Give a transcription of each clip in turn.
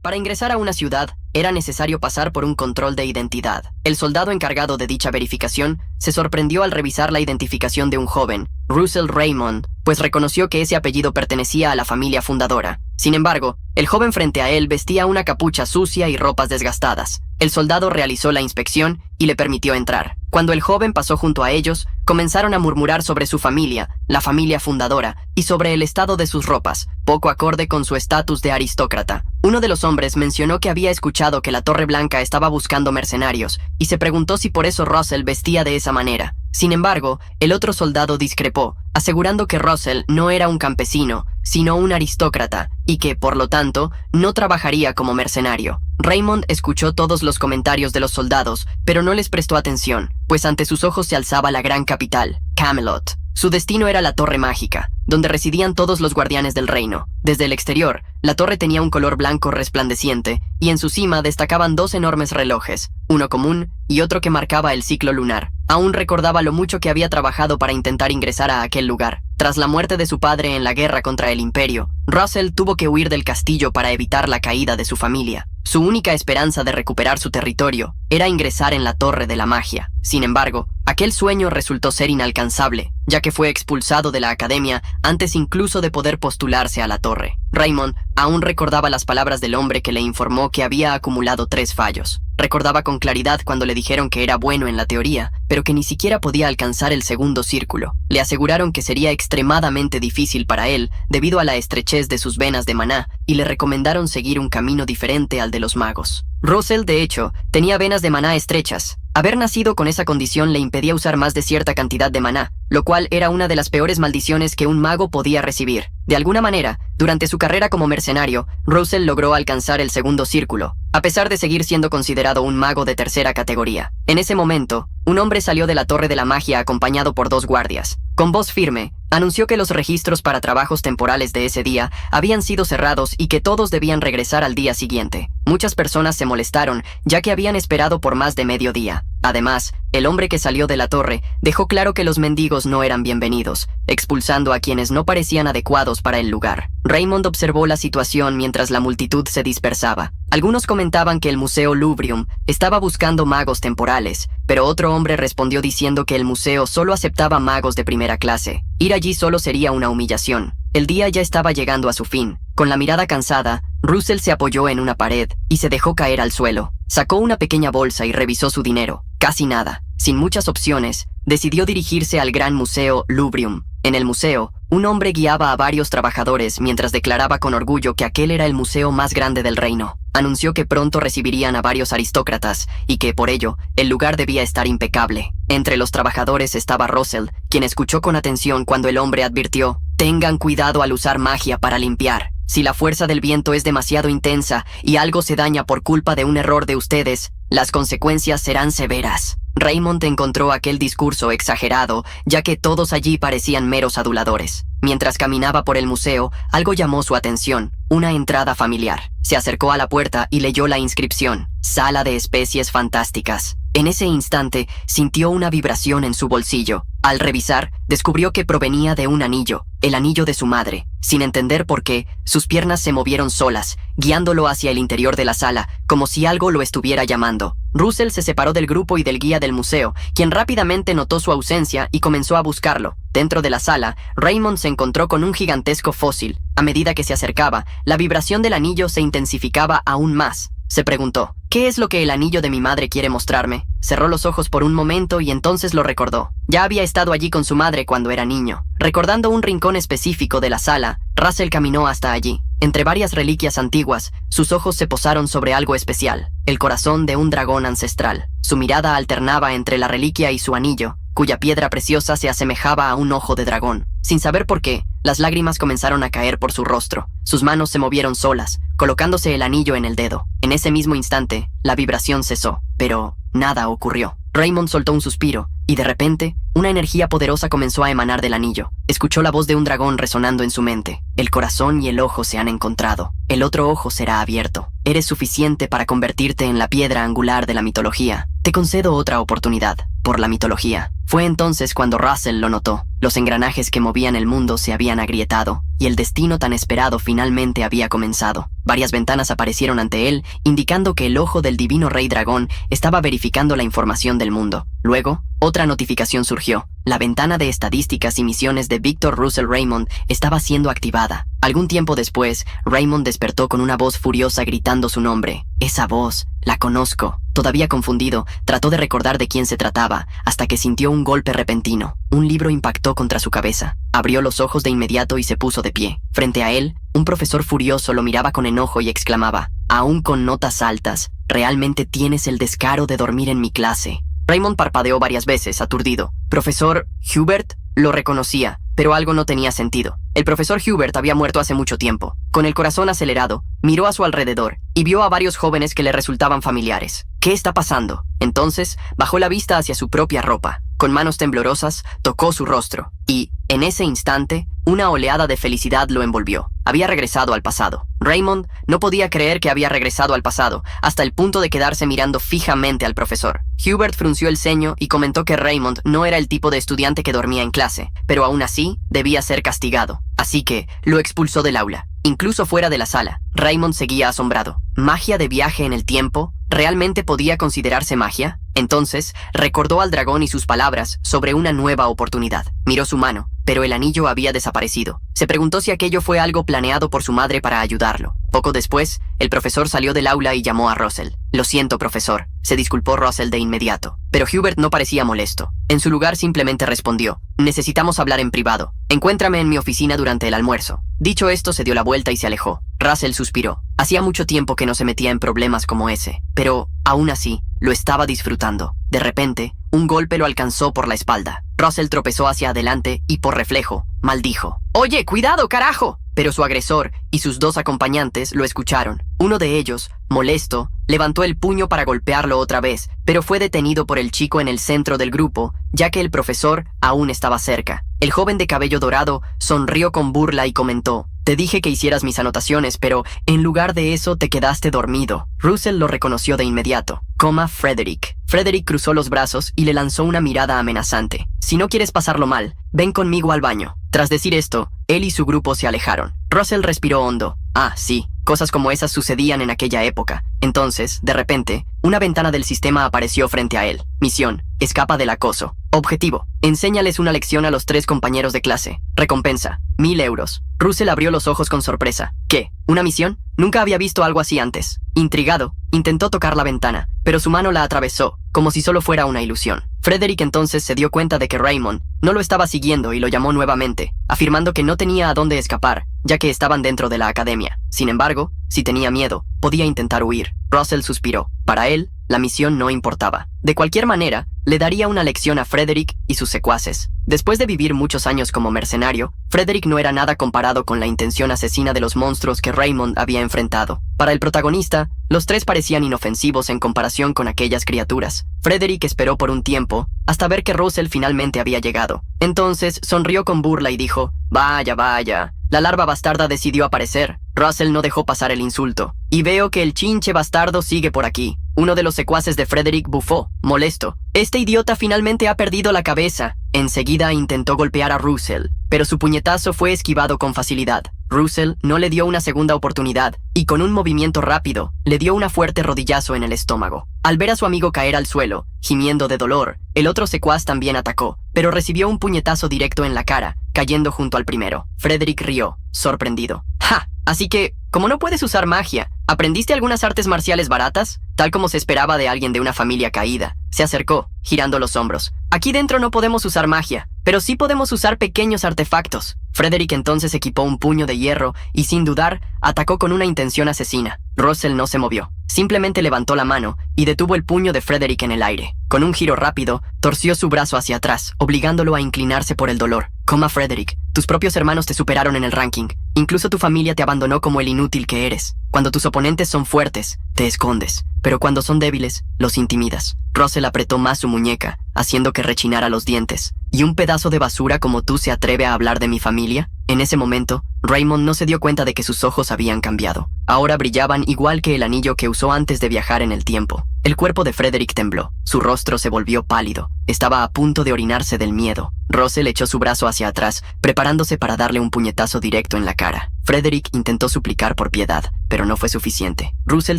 Para ingresar a una ciudad, era necesario pasar por un control de identidad. El soldado encargado de dicha verificación se sorprendió al revisar la identificación de un joven, Russell Raymond, pues reconoció que ese apellido pertenecía a la familia fundadora. Sin embargo, el joven frente a él vestía una capucha sucia y ropas desgastadas. El soldado realizó la inspección y le permitió entrar. Cuando el joven pasó junto a ellos, comenzaron a murmurar sobre su familia, la familia fundadora, y sobre el estado de sus ropas, poco acorde con su estatus de aristócrata. Uno de los hombres mencionó que había escuchado que la Torre Blanca estaba buscando mercenarios, y se preguntó si por eso Russell vestía de esa manera. Sin embargo, el otro soldado discrepó, asegurando que Russell no era un campesino, sino un aristócrata, y que, por lo tanto, no trabajaría como mercenario. Raymond escuchó todos los comentarios de los soldados, pero no les prestó atención, pues ante sus ojos se alzaba la gran capital, Camelot. Su destino era la Torre Mágica, donde residían todos los guardianes del reino. Desde el exterior, la torre tenía un color blanco resplandeciente, y en su cima destacaban dos enormes relojes, uno común y otro que marcaba el ciclo lunar. Aún recordaba lo mucho que había trabajado para intentar ingresar a aquel lugar. Tras la muerte de su padre en la guerra contra el Imperio, Russell tuvo que huir del castillo para evitar la caída de su familia. Su única esperanza de recuperar su territorio era ingresar en la Torre de la Magia. Sin embargo, aquel sueño resultó ser inalcanzable, ya que fue expulsado de la academia antes incluso de poder postularse a la torre. Raymond aún recordaba las palabras del hombre que le informó que había acumulado 3 fallos. Recordaba con claridad cuando le dijeron que era bueno en la teoría, pero que ni siquiera podía alcanzar el segundo círculo. Le aseguraron que sería extremadamente difícil para él debido a la estrechez de sus venas de maná y le recomendaron seguir un camino diferente al de los magos. Russell, de hecho, tenía venas de maná estrechas. Haber nacido con esa condición le impedía usar más de cierta cantidad de maná, lo cual era una de las peores maldiciones que un mago podía recibir. De alguna manera, durante su carrera como mercenario, Russell logró alcanzar el segundo círculo, a pesar de seguir siendo considerado un mago de tercera categoría. En ese momento, un hombre salió de la Torre de la Magia acompañado por 2 guardias. Con voz firme, anunció que los registros para trabajos temporales de ese día habían sido cerrados y que todos debían regresar al día siguiente. Muchas personas se molestaron, ya que habían esperado por más de medio día. Además, el hombre que salió de la torre dejó claro que los mendigos no eran bienvenidos, expulsando a quienes no parecían adecuados para el lugar. Raymond observó la situación mientras la multitud se dispersaba. Algunos comentaban que el Museo Lubrium estaba buscando magos temporales, pero otro hombre respondió diciendo que el museo solo aceptaba magos de primera clase. Ir allí solo sería una humillación. El día ya estaba llegando a su fin. Con la mirada cansada, Russell se apoyó en una pared y se dejó caer al suelo. Sacó una pequeña bolsa y revisó su dinero. Casi nada. Sin muchas opciones, decidió dirigirse al gran Museo Lubrium. En el museo, un hombre guiaba a varios trabajadores mientras declaraba con orgullo que aquel era el museo más grande del reino. Anunció que pronto recibirían a varios aristócratas y que, por ello, el lugar debía estar impecable. Entre los trabajadores estaba Russell, quien escuchó con atención cuando el hombre advirtió: «Tengan cuidado al usar magia para limpiar. Si la fuerza del viento es demasiado intensa y algo se daña por culpa de un error de ustedes, las consecuencias serán severas». Raymond encontró aquel discurso exagerado, ya que todos allí parecían meros aduladores. Mientras caminaba por el museo, algo llamó su atención: una entrada familiar. Se acercó a la puerta y leyó la inscripción: «Sala de especies fantásticas». En ese instante, sintió una vibración en su bolsillo. Al revisar, descubrió que provenía de un anillo, el anillo de su madre. Sin entender por qué, sus piernas se movieron solas, guiándolo hacia el interior de la sala, como si algo lo estuviera llamando. Russell se separó del grupo y del guía del museo, quien rápidamente notó su ausencia y comenzó a buscarlo. Dentro de la sala, Raymond se encontró con un gigantesco fósil. A medida que se acercaba, la vibración del anillo se intensificaba aún más. Se preguntó: ¿qué es lo que el anillo de mi madre quiere mostrarme? Cerró los ojos por un momento y entonces lo recordó. Ya había estado allí con su madre cuando era niño. Recordando un rincón específico de la sala, Russell caminó hasta allí. Entre varias reliquias antiguas, sus ojos se posaron sobre algo especial: el corazón de un dragón ancestral. Su mirada alternaba entre la reliquia y su anillo, cuya piedra preciosa se asemejaba a un ojo de dragón. Sin saber por qué, las lágrimas comenzaron a caer por su rostro. Sus manos se movieron solas, colocándose el anillo en el dedo. En ese mismo instante, la vibración cesó, pero nada ocurrió. Raymond soltó un suspiro, y de repente, una energía poderosa comenzó a emanar del anillo. Escuchó la voz de un dragón resonando en su mente: «El corazón y el ojo se han encontrado. El otro ojo será abierto. Eres suficiente para convertirte en la piedra angular de la mitología. Te concedo otra oportunidad. Por la mitología». Fue entonces cuando Russell lo notó. Los engranajes que movían el mundo se habían agrietado, y el destino tan esperado finalmente había comenzado. Varias ventanas aparecieron ante él, indicando que el ojo del divino rey dragón estaba verificando la información del mundo. Luego, otra notificación surgió. La ventana de estadísticas y misiones de Victor Russell Raymond estaba siendo activada. Algún tiempo después, Raymond despertó con una voz furiosa gritando su nombre. Esa voz, la conozco. Todavía confundido, trató de recordar de quién se trataba, hasta que sintió un golpe repentino. Un libro impactó contra su cabeza. Abrió los ojos de inmediato y se puso de pie. Frente a él, un profesor furioso lo miraba con enojo y exclamaba, aún con notas altas, ¿realmente tienes el descaro de dormir en mi clase? Raymond parpadeó varias veces, aturdido. ¿Profesor Hubert? Lo reconocía, pero algo no tenía sentido. El profesor Hubert había muerto hace mucho tiempo. Con el corazón acelerado, miró a su alrededor y vio a varios jóvenes que le resultaban familiares. ¿Qué está pasando? Entonces, bajó la vista hacia su propia ropa. Con manos temblorosas, tocó su rostro. Y, en ese instante, una oleada de felicidad lo envolvió. Había regresado al pasado. Raymond no podía creer que había regresado al pasado, hasta el punto de quedarse mirando fijamente al profesor. Hubert frunció el ceño y comentó que Raymond no era el tipo de estudiante que dormía en clase, pero aún así debía ser castigado. Así que lo expulsó del aula. Incluso fuera de la sala, Raymond seguía asombrado. ¿Magia de viaje en el tiempo? ¿Realmente podía considerarse magia? Entonces, recordó al dragón y sus palabras sobre una nueva oportunidad. Miró su mano, pero el anillo había desaparecido. Se preguntó si aquello fue algo planeado por su madre para ayudarlo. Poco después, el profesor salió del aula y llamó a Russell. Lo siento, profesor, se disculpó Russell de inmediato. Pero Hubert no parecía molesto. En su lugar simplemente respondió, necesitamos hablar en privado. Encuéntrame en mi oficina durante el almuerzo. Dicho esto, se dio la vuelta y se alejó. Russell suspiró. Hacía mucho tiempo que no se metía en problemas como ese, pero, aún así, lo estaba disfrutando. De repente, un golpe lo alcanzó por la espalda. Russell tropezó hacia adelante y, por reflejo, maldijo. «¡Oye, cuidado, carajo!» Pero su agresor y sus dos acompañantes lo escucharon. Uno de ellos, molesto, levantó el puño para golpearlo otra vez, pero fue detenido por el chico en el centro del grupo, ya que el profesor aún estaba cerca. El joven de cabello dorado sonrió con burla y comentó, «Te dije que hicieras mis anotaciones, pero en lugar de eso te quedaste dormido». Russell lo reconoció de inmediato. Frederick. Frederick cruzó los brazos y le lanzó una mirada amenazante. «Si no quieres pasarlo mal, ven conmigo al baño». Tras decir esto, él y su grupo se alejaron. Russell respiró hondo. Ah, sí, cosas como esas sucedían en aquella época. Entonces, de repente, una ventana del sistema apareció frente a él. Misión: escapa del acoso. Objetivo: enséñales una lección a los 3 compañeros de clase. Recompensa: 1000 euros. Russell abrió los ojos con sorpresa. ¿Qué? ¿Una misión? Nunca había visto algo así antes. Intrigado, intentó tocar la ventana, pero su mano la atravesó, como si solo fuera una ilusión. Frederick entonces se dio cuenta de que Raymond no lo estaba siguiendo y lo llamó nuevamente, afirmando que no tenía a dónde escapar, ya que estaban dentro de la academia. Sin embargo, si tenía miedo, podía intentar huir. Russell suspiró. Para él, la misión no importaba. De cualquier manera, le daría una lección a Frederick y sus secuaces. Después de vivir muchos años como mercenario, Frederick no era nada comparado con la intención asesina de los monstruos que Raymond había enfrentado. Para el protagonista, los 3 parecían inofensivos en comparación con aquellas criaturas. Frederick esperó por un tiempo, hasta ver que Russell finalmente había llegado. Entonces, sonrió con burla y dijo, «Vaya, vaya. La larva bastarda decidió aparecer». Russell no dejó pasar el insulto. «Y veo que el chinche bastardo sigue por aquí». Uno de los secuaces de Frederick bufó, molesto. «Este idiota finalmente ha perdido la cabeza». Enseguida intentó golpear a Russell, pero su puñetazo fue esquivado con facilidad. Russell no le dio una segunda oportunidad, y con un movimiento rápido, le dio una fuerte rodillazo en el estómago. Al ver a su amigo caer al suelo, gimiendo de dolor, el otro secuaz también atacó, pero recibió un puñetazo directo en la cara, cayendo junto al primero. Frederick rió, sorprendido. «¡Ja! Así que, como no puedes usar magia, ¿aprendiste algunas artes marciales baratas?» Tal como se esperaba de alguien de una familia caída. Se acercó, girando los hombros. «Aquí dentro no podemos usar magia, pero sí podemos usar pequeños artefactos». Frederick entonces equipó un puño de hierro y, sin dudar, atacó con una intención asesina. Russell no se movió. Simplemente levantó la mano y detuvo el puño de Frederick en el aire. Con un giro rápido, torció su brazo hacia atrás, obligándolo a inclinarse por el dolor. Frederick, tus propios hermanos te superaron en el ranking. Incluso tu familia te abandonó como el inútil que eres. Cuando tus oponentes son fuertes, te escondes. Pero cuando son débiles, los intimidas. Russell apretó más su muñeca, haciendo que rechinara los dientes. ¿Y un pedazo de basura como tú se atreve a hablar de mi familia? En ese momento, Raymond no se dio cuenta de que sus ojos habían cambiado. Ahora brillaban igual que el anillo que usó antes de viajar en el tiempo. El cuerpo de Frederick tembló. Su rostro se volvió pálido. Estaba a punto de orinarse del miedo. Russell echó su brazo hacia atrás, preparándose para darle un puñetazo directo en la cara. Frederick intentó suplicar por piedad, pero no fue suficiente. Russell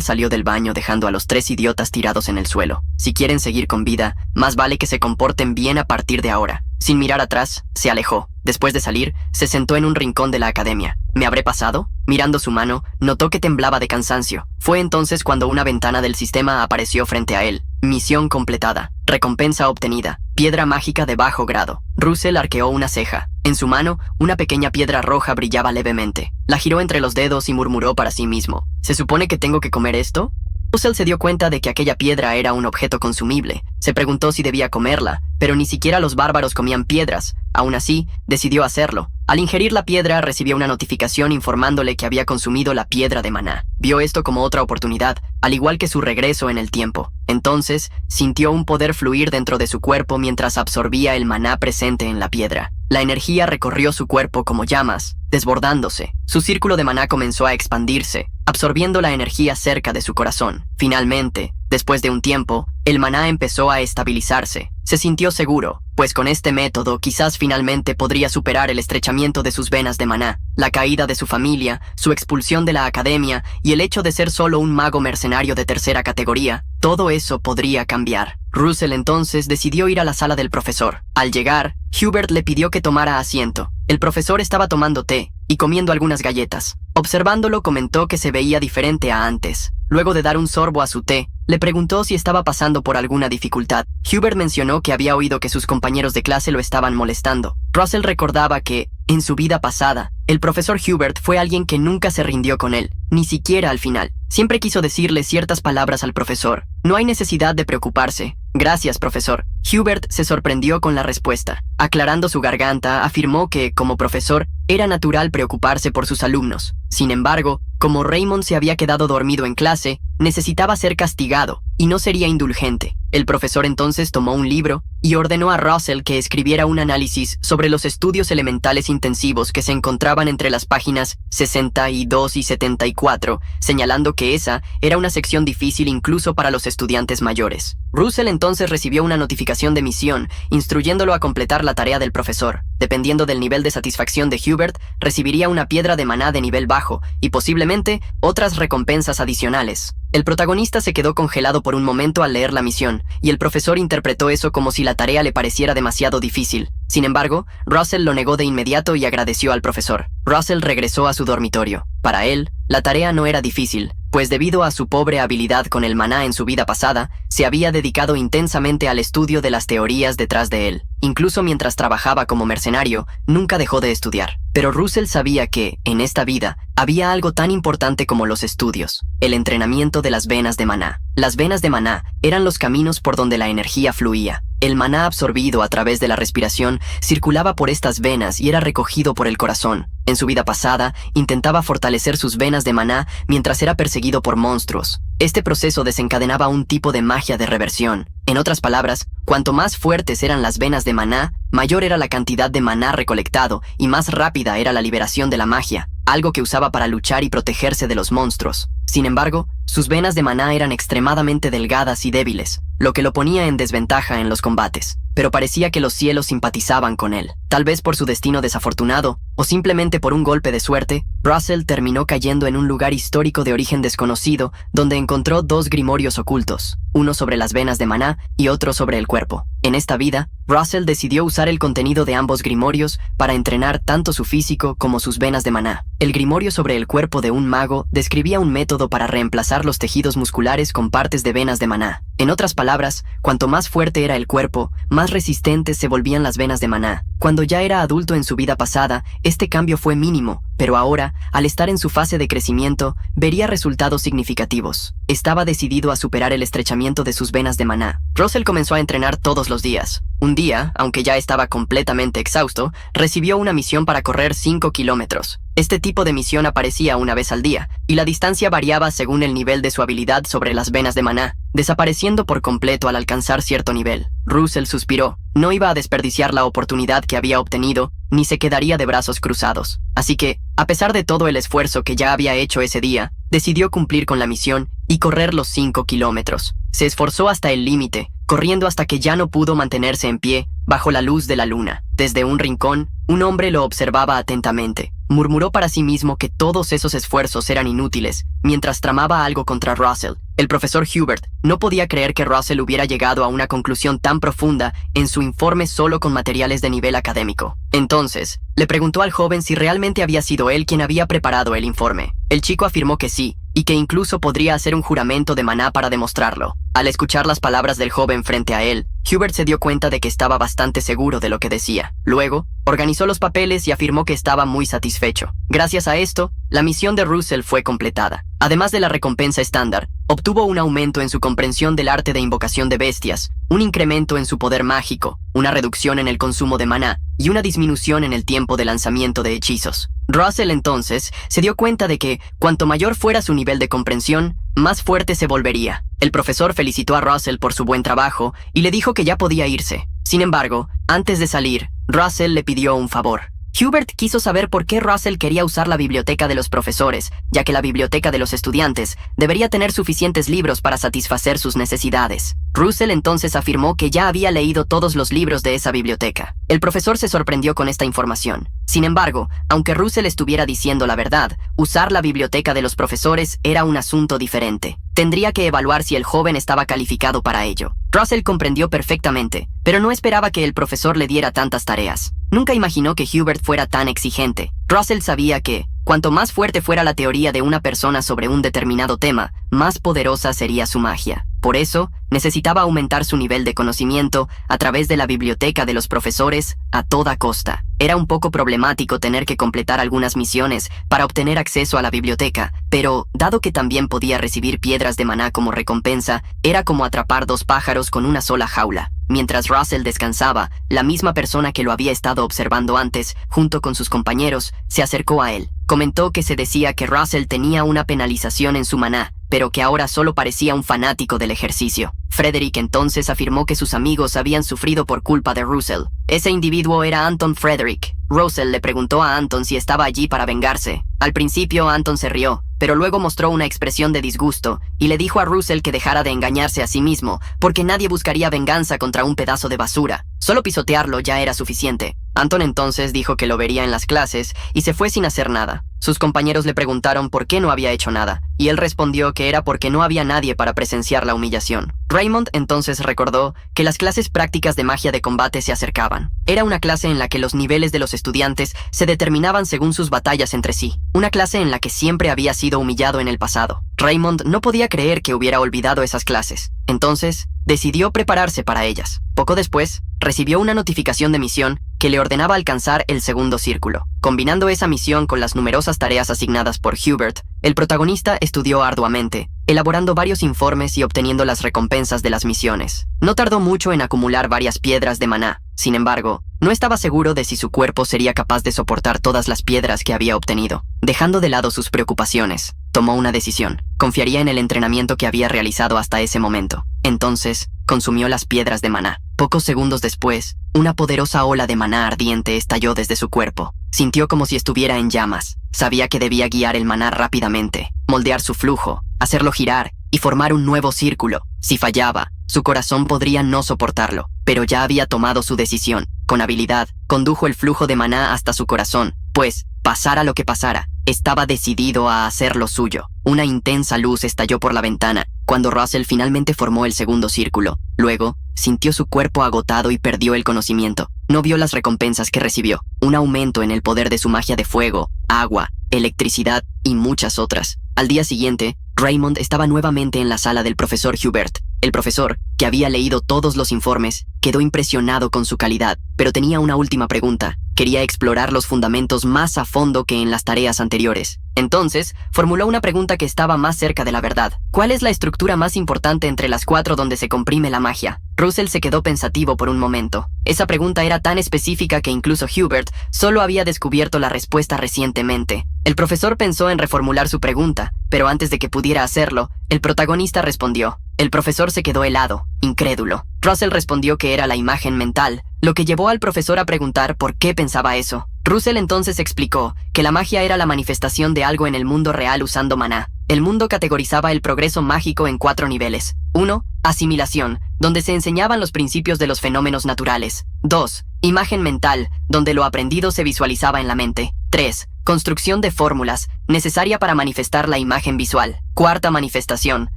salió del baño dejando a los 3 idiotas tirados en el suelo. Si quieren seguir con vida, más vale que se comporten bien a partir de ahora. Sin mirar atrás, se alejó. Después de salir, se sentó en un rincón de la academia. ¿Me habré pasado? Mirando su mano, notó que temblaba de cansancio. Fue entonces cuando una ventana del sistema apareció frente a él. Misión completada. Recompensa obtenida. Piedra mágica de bajo grado. Russell arqueó una ceja. En su mano, una pequeña piedra roja brillaba levemente. La giró entre los dedos y murmuró para sí mismo. ¿Se supone que tengo que comer esto? Russell se dio cuenta de que aquella piedra era un objeto consumible. Se preguntó si debía comerla, pero ni siquiera los bárbaros comían piedras. Aún así, decidió hacerlo. Al ingerir la piedra, recibió una notificación informándole que había consumido la piedra de maná. Vio esto como otra oportunidad, al igual que su regreso en el tiempo. Entonces, sintió un poder fluir dentro de su cuerpo mientras absorbía el maná presente en la piedra. La energía recorrió su cuerpo como llamas, desbordándose. Su círculo de maná comenzó a expandirse, absorbiendo la energía cerca de su corazón. Finalmente, después de un tiempo, el maná empezó a estabilizarse. Se sintió seguro, pues con este método quizás finalmente podría superar el estrechamiento de sus venas de maná, la caída de su familia, su expulsión de la academia y el hecho de ser solo un mago mercenario de tercera categoría. Todo eso podría cambiar. Russell entonces decidió ir a la sala del profesor. Al llegar, Hubert le pidió que tomara asiento. El profesor estaba tomando té y comiendo algunas galletas. Observándolo, comentó que se veía diferente a antes. Luego de dar un sorbo a su té, le preguntó si estaba pasando por alguna dificultad. Hubert mencionó que había oído que sus compañeros de clase lo estaban molestando. Russell recordaba que, en su vida pasada, el profesor Hubert fue alguien que nunca se rindió con él, ni siquiera al final. Siempre quiso decirle ciertas palabras al profesor. No hay necesidad de preocuparse. Gracias, profesor. Hubert se sorprendió con la respuesta. Aclarando su garganta, afirmó que, como profesor, era natural preocuparse por sus alumnos. Sin embargo, como Raymond se había quedado dormido en clase, necesitaba ser castigado, y no sería indulgente. El profesor entonces tomó un libro y ordenó a Russell que escribiera un análisis sobre los estudios elementales intensivos que se encontraban entre las páginas 62 y 74, señalando que esa era una sección difícil incluso para los estudiantes mayores. Russell entonces recibió una notificación de misión, instruyéndolo a completar la tarea del profesor. Dependiendo del nivel de satisfacción de Hubert, recibiría una piedra de maná de nivel bajo y posiblemente otras recompensas adicionales. El protagonista se quedó congelado por un momento al leer la misión, y el profesor interpretó eso como si la tarea le pareciera demasiado difícil. Sin embargo, Russell lo negó de inmediato y agradeció al profesor. Russell regresó a su dormitorio. Para él, la tarea no era difícil, pues debido a su pobre habilidad con el maná en su vida pasada, se había dedicado intensamente al estudio de las teorías detrás de él. Incluso mientras trabajaba como mercenario, nunca dejó de estudiar. Pero Russell sabía que, en esta vida, había algo tan importante como los estudios, el entrenamiento de las venas de maná. Las venas de maná eran los caminos por donde la energía fluía. El maná absorbido a través de la respiración circulaba por estas venas y era recogido por el corazón. En su vida pasada, intentaba fortalecer sus venas de maná mientras era perseguido por monstruos. Este proceso desencadenaba un tipo de magia de reversión. En otras palabras, cuanto más fuertes eran las venas de maná, mayor era la cantidad de maná recolectado y más rápida era la liberación de la magia, algo que usaba para luchar y protegerse de los monstruos. Sin embargo, sus venas de maná eran extremadamente delgadas y débiles, lo que lo ponía en desventaja en los combates. Pero parecía que los cielos simpatizaban con él. Tal vez por su destino desafortunado, o simplemente por un golpe de suerte, Russell terminó cayendo en un lugar histórico de origen desconocido, donde encontró 2 grimorios ocultos, uno sobre las venas de maná y otro sobre el cuerpo. En esta vida, Russell decidió usar el contenido de ambos grimorios para entrenar tanto su físico como sus venas de maná. El grimorio sobre el cuerpo de un mago describía un método para reemplazar los tejidos musculares con partes de venas de maná. En otras palabras, cuanto más fuerte era el cuerpo, más resistentes se volvían las venas de maná. Cuando ya era adulto en su vida pasada, este cambio fue mínimo, pero ahora, al estar en su fase de crecimiento, vería resultados significativos. Estaba decidido a superar el estrechamiento de sus venas de maná. Russell comenzó a entrenar todos los días. Un día, aunque ya estaba completamente exhausto, recibió una misión para correr 5 kilómetros. Este tipo de misión aparecía una vez al día, y la distancia variaba según el nivel de su habilidad sobre las venas de maná, desapareciendo por completo al alcanzar cierto nivel. Russell suspiró. No iba a desperdiciar la oportunidad que había obtenido, ni se quedaría de brazos cruzados. Así que, a pesar de todo el esfuerzo que ya había hecho ese día, decidió cumplir con la misión y correr los 5 kilómetros. Se esforzó hasta el límite, corriendo hasta que ya no pudo mantenerse en pie bajo la luz de la luna. Desde un rincón, un hombre lo observaba atentamente. Murmuró para sí mismo que todos esos esfuerzos eran inútiles, mientras tramaba algo contra Russell. El profesor Hubert no podía creer que Russell hubiera llegado a una conclusión tan profunda en su informe solo con materiales de nivel académico. Entonces, le preguntó al joven si realmente había sido él quien había preparado el informe. El chico afirmó que sí, y que incluso podría hacer un juramento de maná para demostrarlo. Al escuchar las palabras del joven frente a él, Hubert se dio cuenta de que estaba bastante seguro de lo que decía. Luego, organizó los papeles y afirmó que estaba muy satisfecho. Gracias a esto, la misión de Russell fue completada. Además de la recompensa estándar, obtuvo un aumento en su comprensión del arte de invocación de bestias, un incremento en su poder mágico, una reducción en el consumo de maná y una disminución en el tiempo de lanzamiento de hechizos. Russell entonces se dio cuenta de que, cuanto mayor fuera su nivel de comprensión, más fuerte se volvería. El profesor felicitó a Russell por su buen trabajo y le dijo que ya podía irse. Sin embargo, antes de salir, Russell le pidió un favor. Hubert quiso saber por qué Russell quería usar la biblioteca de los profesores, ya que la biblioteca de los estudiantes debería tener suficientes libros para satisfacer sus necesidades. Russell entonces afirmó que ya había leído todos los libros de esa biblioteca. El profesor se sorprendió con esta información. Sin embargo, aunque Russell estuviera diciendo la verdad, usar la biblioteca de los profesores era un asunto diferente. Tendría que evaluar si el joven estaba calificado para ello. Russell comprendió perfectamente, pero no esperaba que el profesor le diera tantas tareas. Nunca imaginó que Hubert fuera tan exigente. Russell sabía que, cuanto más fuerte fuera la teoría de una persona sobre un determinado tema, más poderosa sería su magia. Por eso, necesitaba aumentar su nivel de conocimiento a través de la biblioteca de los profesores a toda costa. Era un poco problemático tener que completar algunas misiones para obtener acceso a la biblioteca, pero, dado que también podía recibir piedras de maná como recompensa, era como atrapar 2 pájaros con una sola jaula. Mientras Russell descansaba, la misma persona que lo había estado observando antes, junto con sus compañeros, se acercó a él. Comentó que se decía que Russell tenía una penalización en su maná, pero que ahora solo parecía un fanático del ejercicio. Frederick entonces afirmó que sus amigos habían sufrido por culpa de Russell. Ese individuo era Anton Frederick. Russell le preguntó a Anton si estaba allí para vengarse. Al principio Anton se rió, pero luego mostró una expresión de disgusto y le dijo a Russell que dejara de engañarse a sí mismo, porque nadie buscaría venganza contra un pedazo de basura. Solo pisotearlo ya era suficiente. Anton entonces dijo que lo vería en las clases y se fue sin hacer nada. Sus compañeros le preguntaron por qué no había hecho nada, y él respondió que era porque no había nadie para presenciar la humillación. Raymond entonces recordó que las clases prácticas de magia de combate se acercaban. Era una clase en la que los niveles de los estudiantes se determinaban según sus batallas entre sí, una clase en la que siempre había sido humillado en el pasado. Raymond no podía creer que hubiera olvidado esas clases. Entonces, decidió prepararse para ellas. Poco después, recibió una notificación de misión que le ordenaba alcanzar el segundo círculo. Combinando esa misión con las numerosas tareas asignadas por Hubert, el protagonista estudió arduamente, elaborando varios informes y obteniendo las recompensas de las misiones. No tardó mucho en acumular varias piedras de maná. Sin embargo, no estaba seguro de si su cuerpo sería capaz de soportar todas las piedras que había obtenido. Dejando de lado sus preocupaciones, tomó una decisión. Confiaría en el entrenamiento que había realizado hasta ese momento. Entonces, consumió las piedras de maná. Pocos segundos después, una poderosa ola de maná ardiente estalló desde su cuerpo. Sintió como si estuviera en llamas. Sabía que debía guiar el maná rápidamente, moldear su flujo, hacerlo girar y formar un nuevo círculo. Si fallaba, su corazón podría no soportarlo, pero ya había tomado su decisión. Con habilidad, condujo el flujo de maná hasta su corazón, pues, pasara lo que pasara, estaba decidido a hacer lo suyo. Una intensa luz estalló por la ventana cuando Russell finalmente formó el segundo círculo. Luego, sintió su cuerpo agotado y perdió el conocimiento. No vio las recompensas que recibió, un aumento en el poder de su magia de fuego, agua, electricidad y muchas otras. Al día siguiente, Raymond estaba nuevamente en la sala del profesor Hubert. El profesor, que había leído todos los informes, quedó impresionado con su calidad, pero tenía una última pregunta. Quería explorar los fundamentos más a fondo que en las tareas anteriores. Entonces, formuló una pregunta que estaba más cerca de la verdad. ¿Cuál es la estructura más importante entre las 4 donde se comprime la magia? Russell se quedó pensativo por un momento. Esa pregunta era tan específica que incluso Hubert solo había descubierto la respuesta recientemente. El profesor pensó en reformular su pregunta, pero antes de que pudiera hacerlo, el protagonista respondió. El profesor se quedó helado, incrédulo. Russell respondió que era la imagen mental, lo que llevó al profesor a preguntar por qué pensaba eso. Russell entonces explicó que la magia era la manifestación de algo en el mundo real usando maná. El mundo categorizaba el progreso mágico en 4 niveles. 1. Asimilación, donde se enseñaban los principios de los fenómenos naturales. 2. Imagen mental, donde lo aprendido se visualizaba en la mente. 3. Construcción de fórmulas, necesaria para manifestar la imagen visual. 4. Manifestación,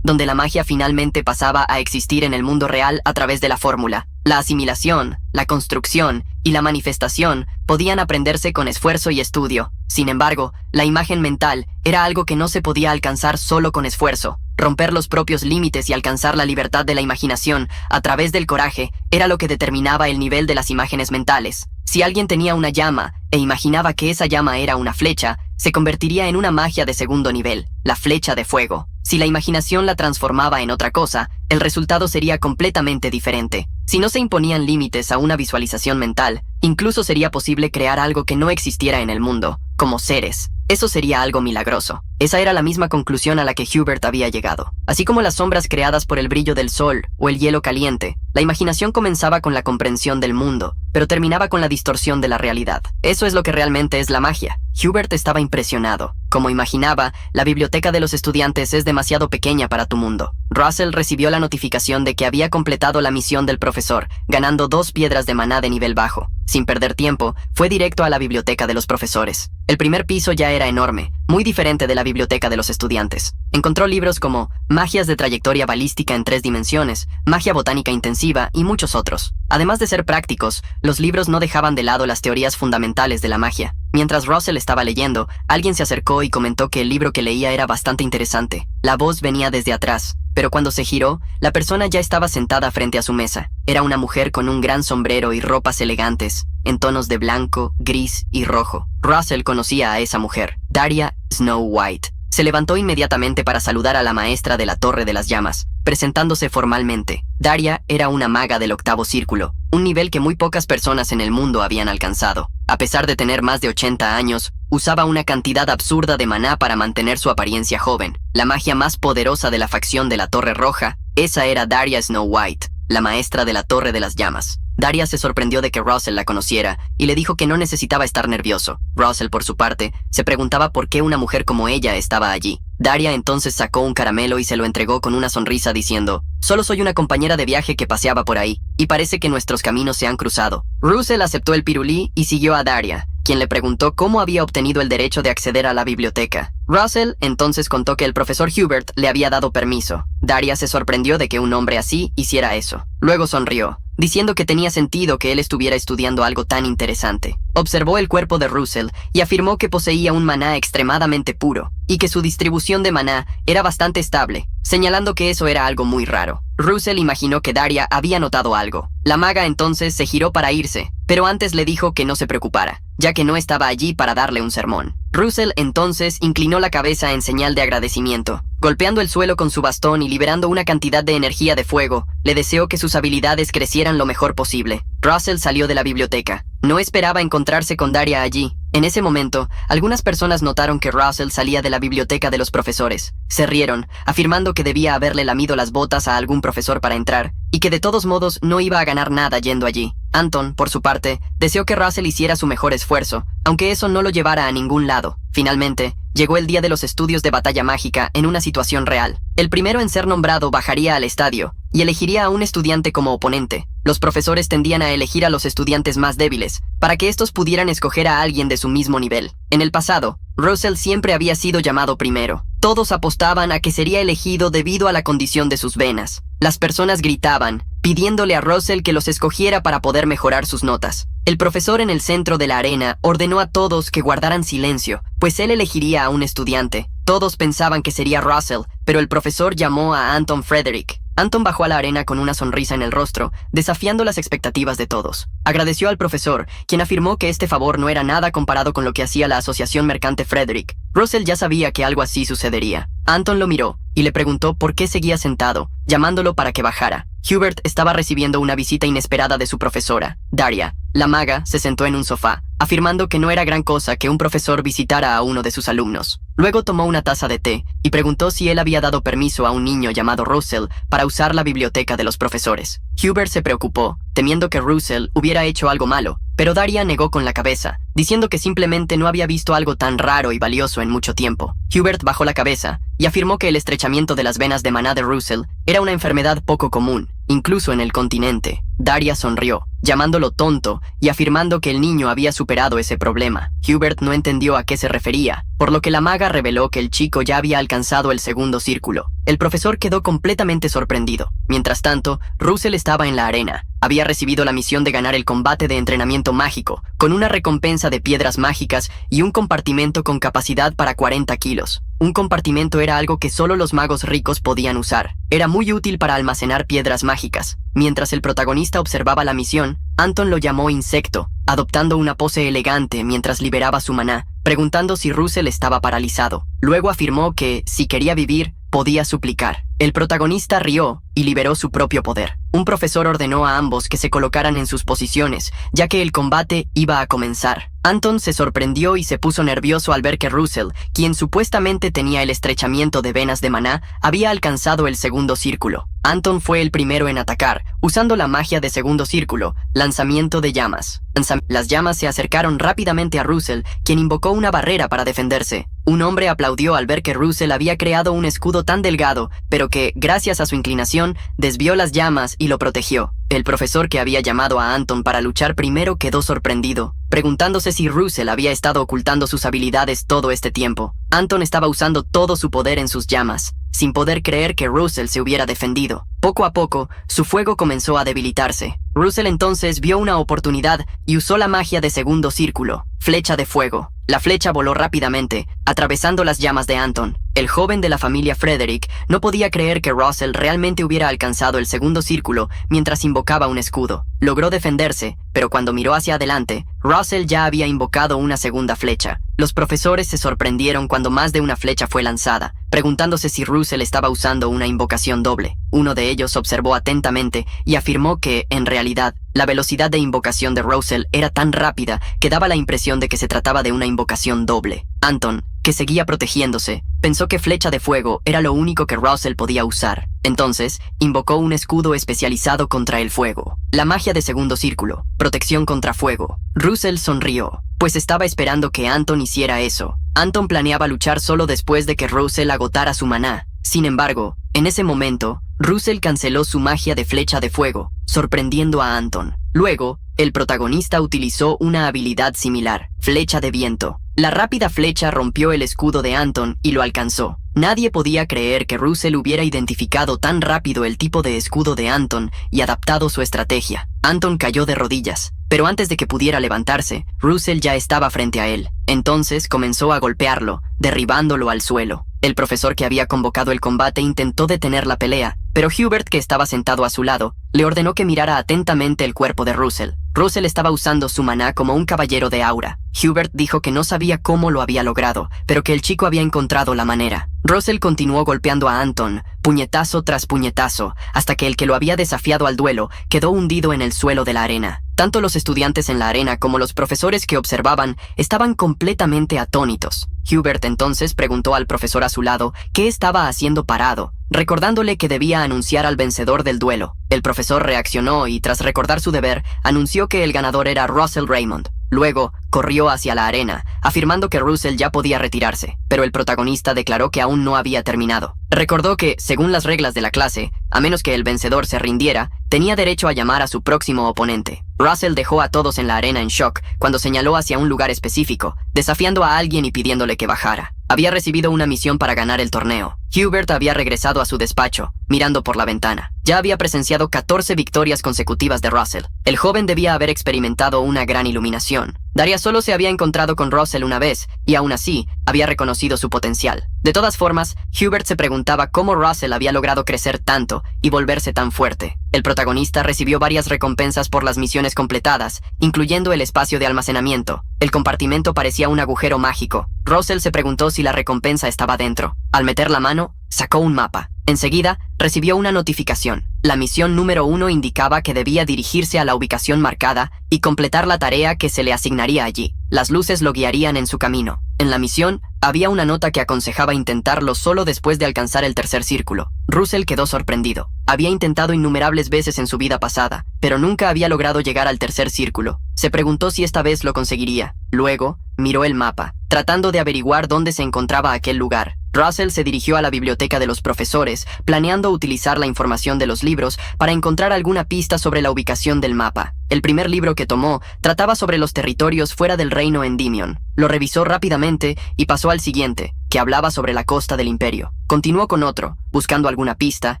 donde la magia finalmente pasaba a existir en el mundo real a través de la fórmula. La asimilación, la construcción y la manifestación podían aprenderse con esfuerzo y estudio. Sin embargo, la imagen mental era algo que no se podía alcanzar solo con esfuerzo. Romper los propios límites y alcanzar la libertad de la imaginación a través del coraje era lo que determinaba el nivel de las imágenes mentales. Si alguien tenía una llama e imaginaba que esa llama era una flecha, se convertiría en una magia de segundo nivel, la flecha de fuego. Si la imaginación la transformaba en otra cosa, el resultado sería completamente diferente. Si no se imponían límites a una visualización mental, incluso sería posible crear algo que no existiera en el mundo, como seres. Eso sería algo milagroso. Esa era la misma conclusión a la que Hubert había llegado. Así como las sombras creadas por el brillo del sol o el hielo caliente, la imaginación comenzaba con la comprensión del mundo, pero terminaba con la distorsión de la realidad. Eso es lo que realmente es la magia. Hubert estaba impresionado. Como imaginaba, la biblioteca de los estudiantes es demasiado pequeña para tu mundo. Russell recibió la notificación de que había completado la misión del profesor, ganando 2 piedras de maná de nivel bajo. Sin perder tiempo, fue directo a la biblioteca de los profesores. El primer piso ya era enorme, muy diferente de la biblioteca de los estudiantes. Encontró libros como Magias de trayectoria balística en 3 dimensiones, Magia botánica intensiva y muchos otros. Además de ser prácticos, los libros no dejaban de lado las teorías fundamentales de la magia. Mientras Russell estaba leyendo, alguien se acercó y comentó que el libro que leía era bastante interesante. La voz venía desde atrás, pero cuando se giró, la persona ya estaba sentada frente a su mesa. Era una mujer con un gran sombrero y ropas elegantes, en tonos de blanco, gris y rojo. Russell conocía a esa mujer, Daria Snow White. Se levantó inmediatamente para saludar a la maestra de la Torre de las Llamas, presentándose formalmente. Daria era una maga del 8º círculo, un nivel que muy pocas personas en el mundo habían alcanzado. A pesar de tener más de 80 años, usaba una cantidad absurda de maná para mantener su apariencia joven. La magia más poderosa de la facción de la Torre Roja, esa era Daria Snow White, la maestra de la Torre de las Llamas. Daria se sorprendió de que Russell la conociera y le dijo que no necesitaba estar nervioso. Russell, por su parte, se preguntaba por qué una mujer como ella estaba allí. Daria entonces sacó un caramelo y se lo entregó con una sonrisa diciendo: «Solo soy una compañera de viaje que paseaba por ahí, y parece que nuestros caminos se han cruzado». Russell aceptó el pirulí y siguió a Daria, quien le preguntó cómo había obtenido el derecho de acceder a la biblioteca. Russell entonces contó que el profesor Hubert le había dado permiso. Daria se sorprendió de que un hombre así hiciera eso. Luego sonrió, diciendo que tenía sentido que él estuviera estudiando algo tan interesante. Observó el cuerpo de Russell y afirmó que poseía un maná extremadamente puro, y que su distribución de maná era bastante estable, señalando que eso era algo muy raro. Russell imaginó que Daria había notado algo. La maga entonces se giró para irse, pero antes le dijo que no se preocupara, ya que no estaba allí para darle un sermón. Russell entonces inclinó la cabeza en señal de agradecimiento. Golpeando el suelo con su bastón y liberando una cantidad de energía de fuego, le deseó que sus habilidades crecieran lo mejor posible. Russell salió de la biblioteca. No esperaba encontrarse con Daria allí. En ese momento, algunas personas notaron que Russell salía de la biblioteca de los profesores. Se rieron, afirmando que debía haberle lamido las botas a algún profesor para entrar, y que de todos modos no iba a ganar nada yendo allí. Anton, por su parte, deseó que Russell hiciera su mejor esfuerzo, aunque eso no lo llevara a ningún lado. Finalmente, llegó el día de los estudios de batalla mágica en una situación real. El primero en ser nombrado bajaría al estadio y elegiría a un estudiante como oponente. Los profesores tendían a elegir a los estudiantes más débiles, para que estos pudieran escoger a alguien de su mismo nivel. En el pasado, Russell siempre había sido llamado primero. Todos apostaban a que sería elegido debido a la condición de sus venas. Las personas gritaban, pidiéndole a Russell que los escogiera para poder mejorar sus notas. El profesor en el centro de la arena ordenó a todos que guardaran silencio, pues él elegiría a un estudiante. Todos pensaban que sería Russell, pero el profesor llamó a Anton Frederick. Anton bajó a la arena con una sonrisa en el rostro, desafiando las expectativas de todos. Agradeció al profesor, quien afirmó que este favor no era nada comparado con lo que hacía la Asociación Mercante Frederick. Russell ya sabía que algo así sucedería. Anton lo miró y le preguntó por qué seguía sentado, llamándolo para que bajara. Hubert estaba recibiendo una visita inesperada de su profesora, Daria. La maga se sentó en un sofá, afirmando que no era gran cosa que un profesor visitara a uno de sus alumnos. Luego tomó una taza de té y preguntó si él había dado permiso a un niño llamado Russell para usar la biblioteca de los profesores. Hubert se preocupó, temiendo que Russell hubiera hecho algo malo, pero Daria negó con la cabeza, diciendo que simplemente no había visto algo tan raro y valioso en mucho tiempo. Hubert bajó la cabeza y afirmó que el estrechamiento de las venas de maná de Russell era una enfermedad poco común, incluso en el continente. Daria sonrió, llamándolo tonto y afirmando que el niño había superado ese problema. Hubert no entendió a qué se refería, por lo que la maga reveló que el chico ya había alcanzado el segundo círculo. El profesor quedó completamente sorprendido. Mientras tanto, Russell estaba en la arena. Había recibido la misión de ganar el combate de entrenamiento mágico, con una recompensa de piedras mágicas y un compartimento con capacidad para 40 kilos. Un compartimento era algo que solo los magos ricos podían usar. Era muy útil para almacenar piedras mágicas. Mientras el protagonista observaba la misión, Anton lo llamó insecto, adoptando una pose elegante mientras liberaba su maná, preguntando si Russell estaba paralizado. Luego afirmó que, si quería vivir, podía suplicar. El protagonista rió y liberó su propio poder. Un profesor ordenó a ambos que se colocaran en sus posiciones, ya que el combate iba a comenzar. Anton se sorprendió y se puso nervioso al ver que Russell, quien supuestamente tenía el estrechamiento de venas de maná, había alcanzado el segundo círculo. Anton fue el primero en atacar, usando la magia de segundo círculo, lanzamiento de llamas. Las llamas se acercaron rápidamente a Russell, quien invocó una barrera para defenderse. Un hombre aplaudió al ver que Russell había creado un escudo tan delgado, pero que, gracias a su inclinación, desvió las llamas y lo protegió. El profesor que había llamado a Anton para luchar primero quedó sorprendido, preguntándose si Russell había estado ocultando sus habilidades todo este tiempo. Anton estaba usando todo su poder en sus llamas, sin poder creer que Russell se hubiera defendido. Poco a poco, su fuego comenzó a debilitarse. Russell entonces vio una oportunidad y usó la magia de segundo círculo, flecha de fuego. La flecha voló rápidamente, atravesando las llamas de Anton. El joven de la familia Frederick no podía creer que Russell realmente hubiera alcanzado el segundo círculo mientras invocaba un escudo. Logró defenderse, pero cuando miró hacia adelante, Russell ya había invocado una segunda flecha. Los profesores se sorprendieron cuando más de una flecha fue lanzada, preguntándose si Russell estaba usando una invocación doble. Uno de ellos observó atentamente y afirmó que, en realidad, la velocidad de invocación de Russell era tan rápida que daba la impresión de que se trataba de una invocación doble. Anton, que seguía protegiéndose, pensó que flecha de fuego era lo único que Russell podía usar. Entonces, invocó un escudo especializado contra el fuego. La magia de segundo círculo, protección contra fuego. Russell sonrió, pues estaba esperando que Anton hiciera eso. Anton planeaba luchar solo después de que Russell agotara su maná. Sin embargo, en ese momento, Russell canceló su magia de flecha de fuego, sorprendiendo a Anton. Luego, el protagonista utilizó una habilidad similar, flecha de viento. La rápida flecha rompió el escudo de Anton y lo alcanzó. Nadie podía creer que Russell hubiera identificado tan rápido el tipo de escudo de Anton y adaptado su estrategia. Anton cayó de rodillas, pero antes de que pudiera levantarse, Russell ya estaba frente a él. Entonces comenzó a golpearlo, derribándolo al suelo. El profesor que había convocado el combate intentó detener la pelea, pero Hubert, que estaba sentado a su lado, le ordenó que mirara atentamente el cuerpo de Russell. Russell estaba usando su maná como un caballero de aura. Hubert dijo que no sabía cómo lo había logrado, pero que el chico había encontrado la manera. Russell continuó golpeando a Anton, puñetazo tras puñetazo, hasta que el que lo había desafiado al duelo quedó hundido en el suelo de la arena. Tanto los estudiantes en la arena como los profesores que observaban estaban completamente atónitos. Hubert entonces preguntó al profesor a su lado qué estaba haciendo parado, recordándole que debía anunciar al vencedor del duelo. El profesor reaccionó y, tras recordar su deber, anunció que el ganador era Russell Raymond. Luego, corrió hacia la arena, afirmando que Russell ya podía retirarse, pero el protagonista declaró que aún no había terminado. Recordó que, según las reglas de la clase, a menos que el vencedor se rindiera, tenía derecho a llamar a su próximo oponente. Russell dejó a todos en la arena en shock cuando señaló hacia un lugar específico, desafiando a alguien y pidiéndole que bajara. Había recibido una misión para ganar el torneo. Hubert había regresado a su despacho, mirando por la ventana. Ya había presenciado 14 victorias consecutivas de Russell. El joven debía haber experimentado una gran iluminación. Daria solo se había encontrado con Russell una vez, y aún así, había reconocido su potencial. De todas formas, Hubert se preguntaba cómo Russell había logrado crecer tanto y volverse tan fuerte. El protagonista recibió varias recompensas por las misiones completadas, incluyendo el espacio de almacenamiento. El compartimento parecía un agujero mágico. Russell se preguntó si la recompensa estaba dentro. Al meter la mano, sacó un mapa. Enseguida, recibió una notificación. La misión número 1 indicaba que debía dirigirse a la ubicación marcada y completar la tarea que se le asignaría allí. Las luces lo guiarían en su camino. En la misión, había una nota que aconsejaba intentarlo solo después de alcanzar el tercer círculo. Russell quedó sorprendido. Había intentado innumerables veces en su vida pasada, pero nunca había logrado llegar al tercer círculo. Se preguntó si esta vez lo conseguiría. Luego, miró el mapa, tratando de averiguar dónde se encontraba aquel lugar. Russell se dirigió a la biblioteca de los profesores, planeando utilizar la información de los libros para encontrar alguna pista sobre la ubicación del mapa. El primer libro que tomó trataba sobre los territorios fuera del reino Endymion. Lo revisó rápidamente y pasó al siguiente, que hablaba sobre la costa del imperio. Continuó con otro, buscando alguna pista,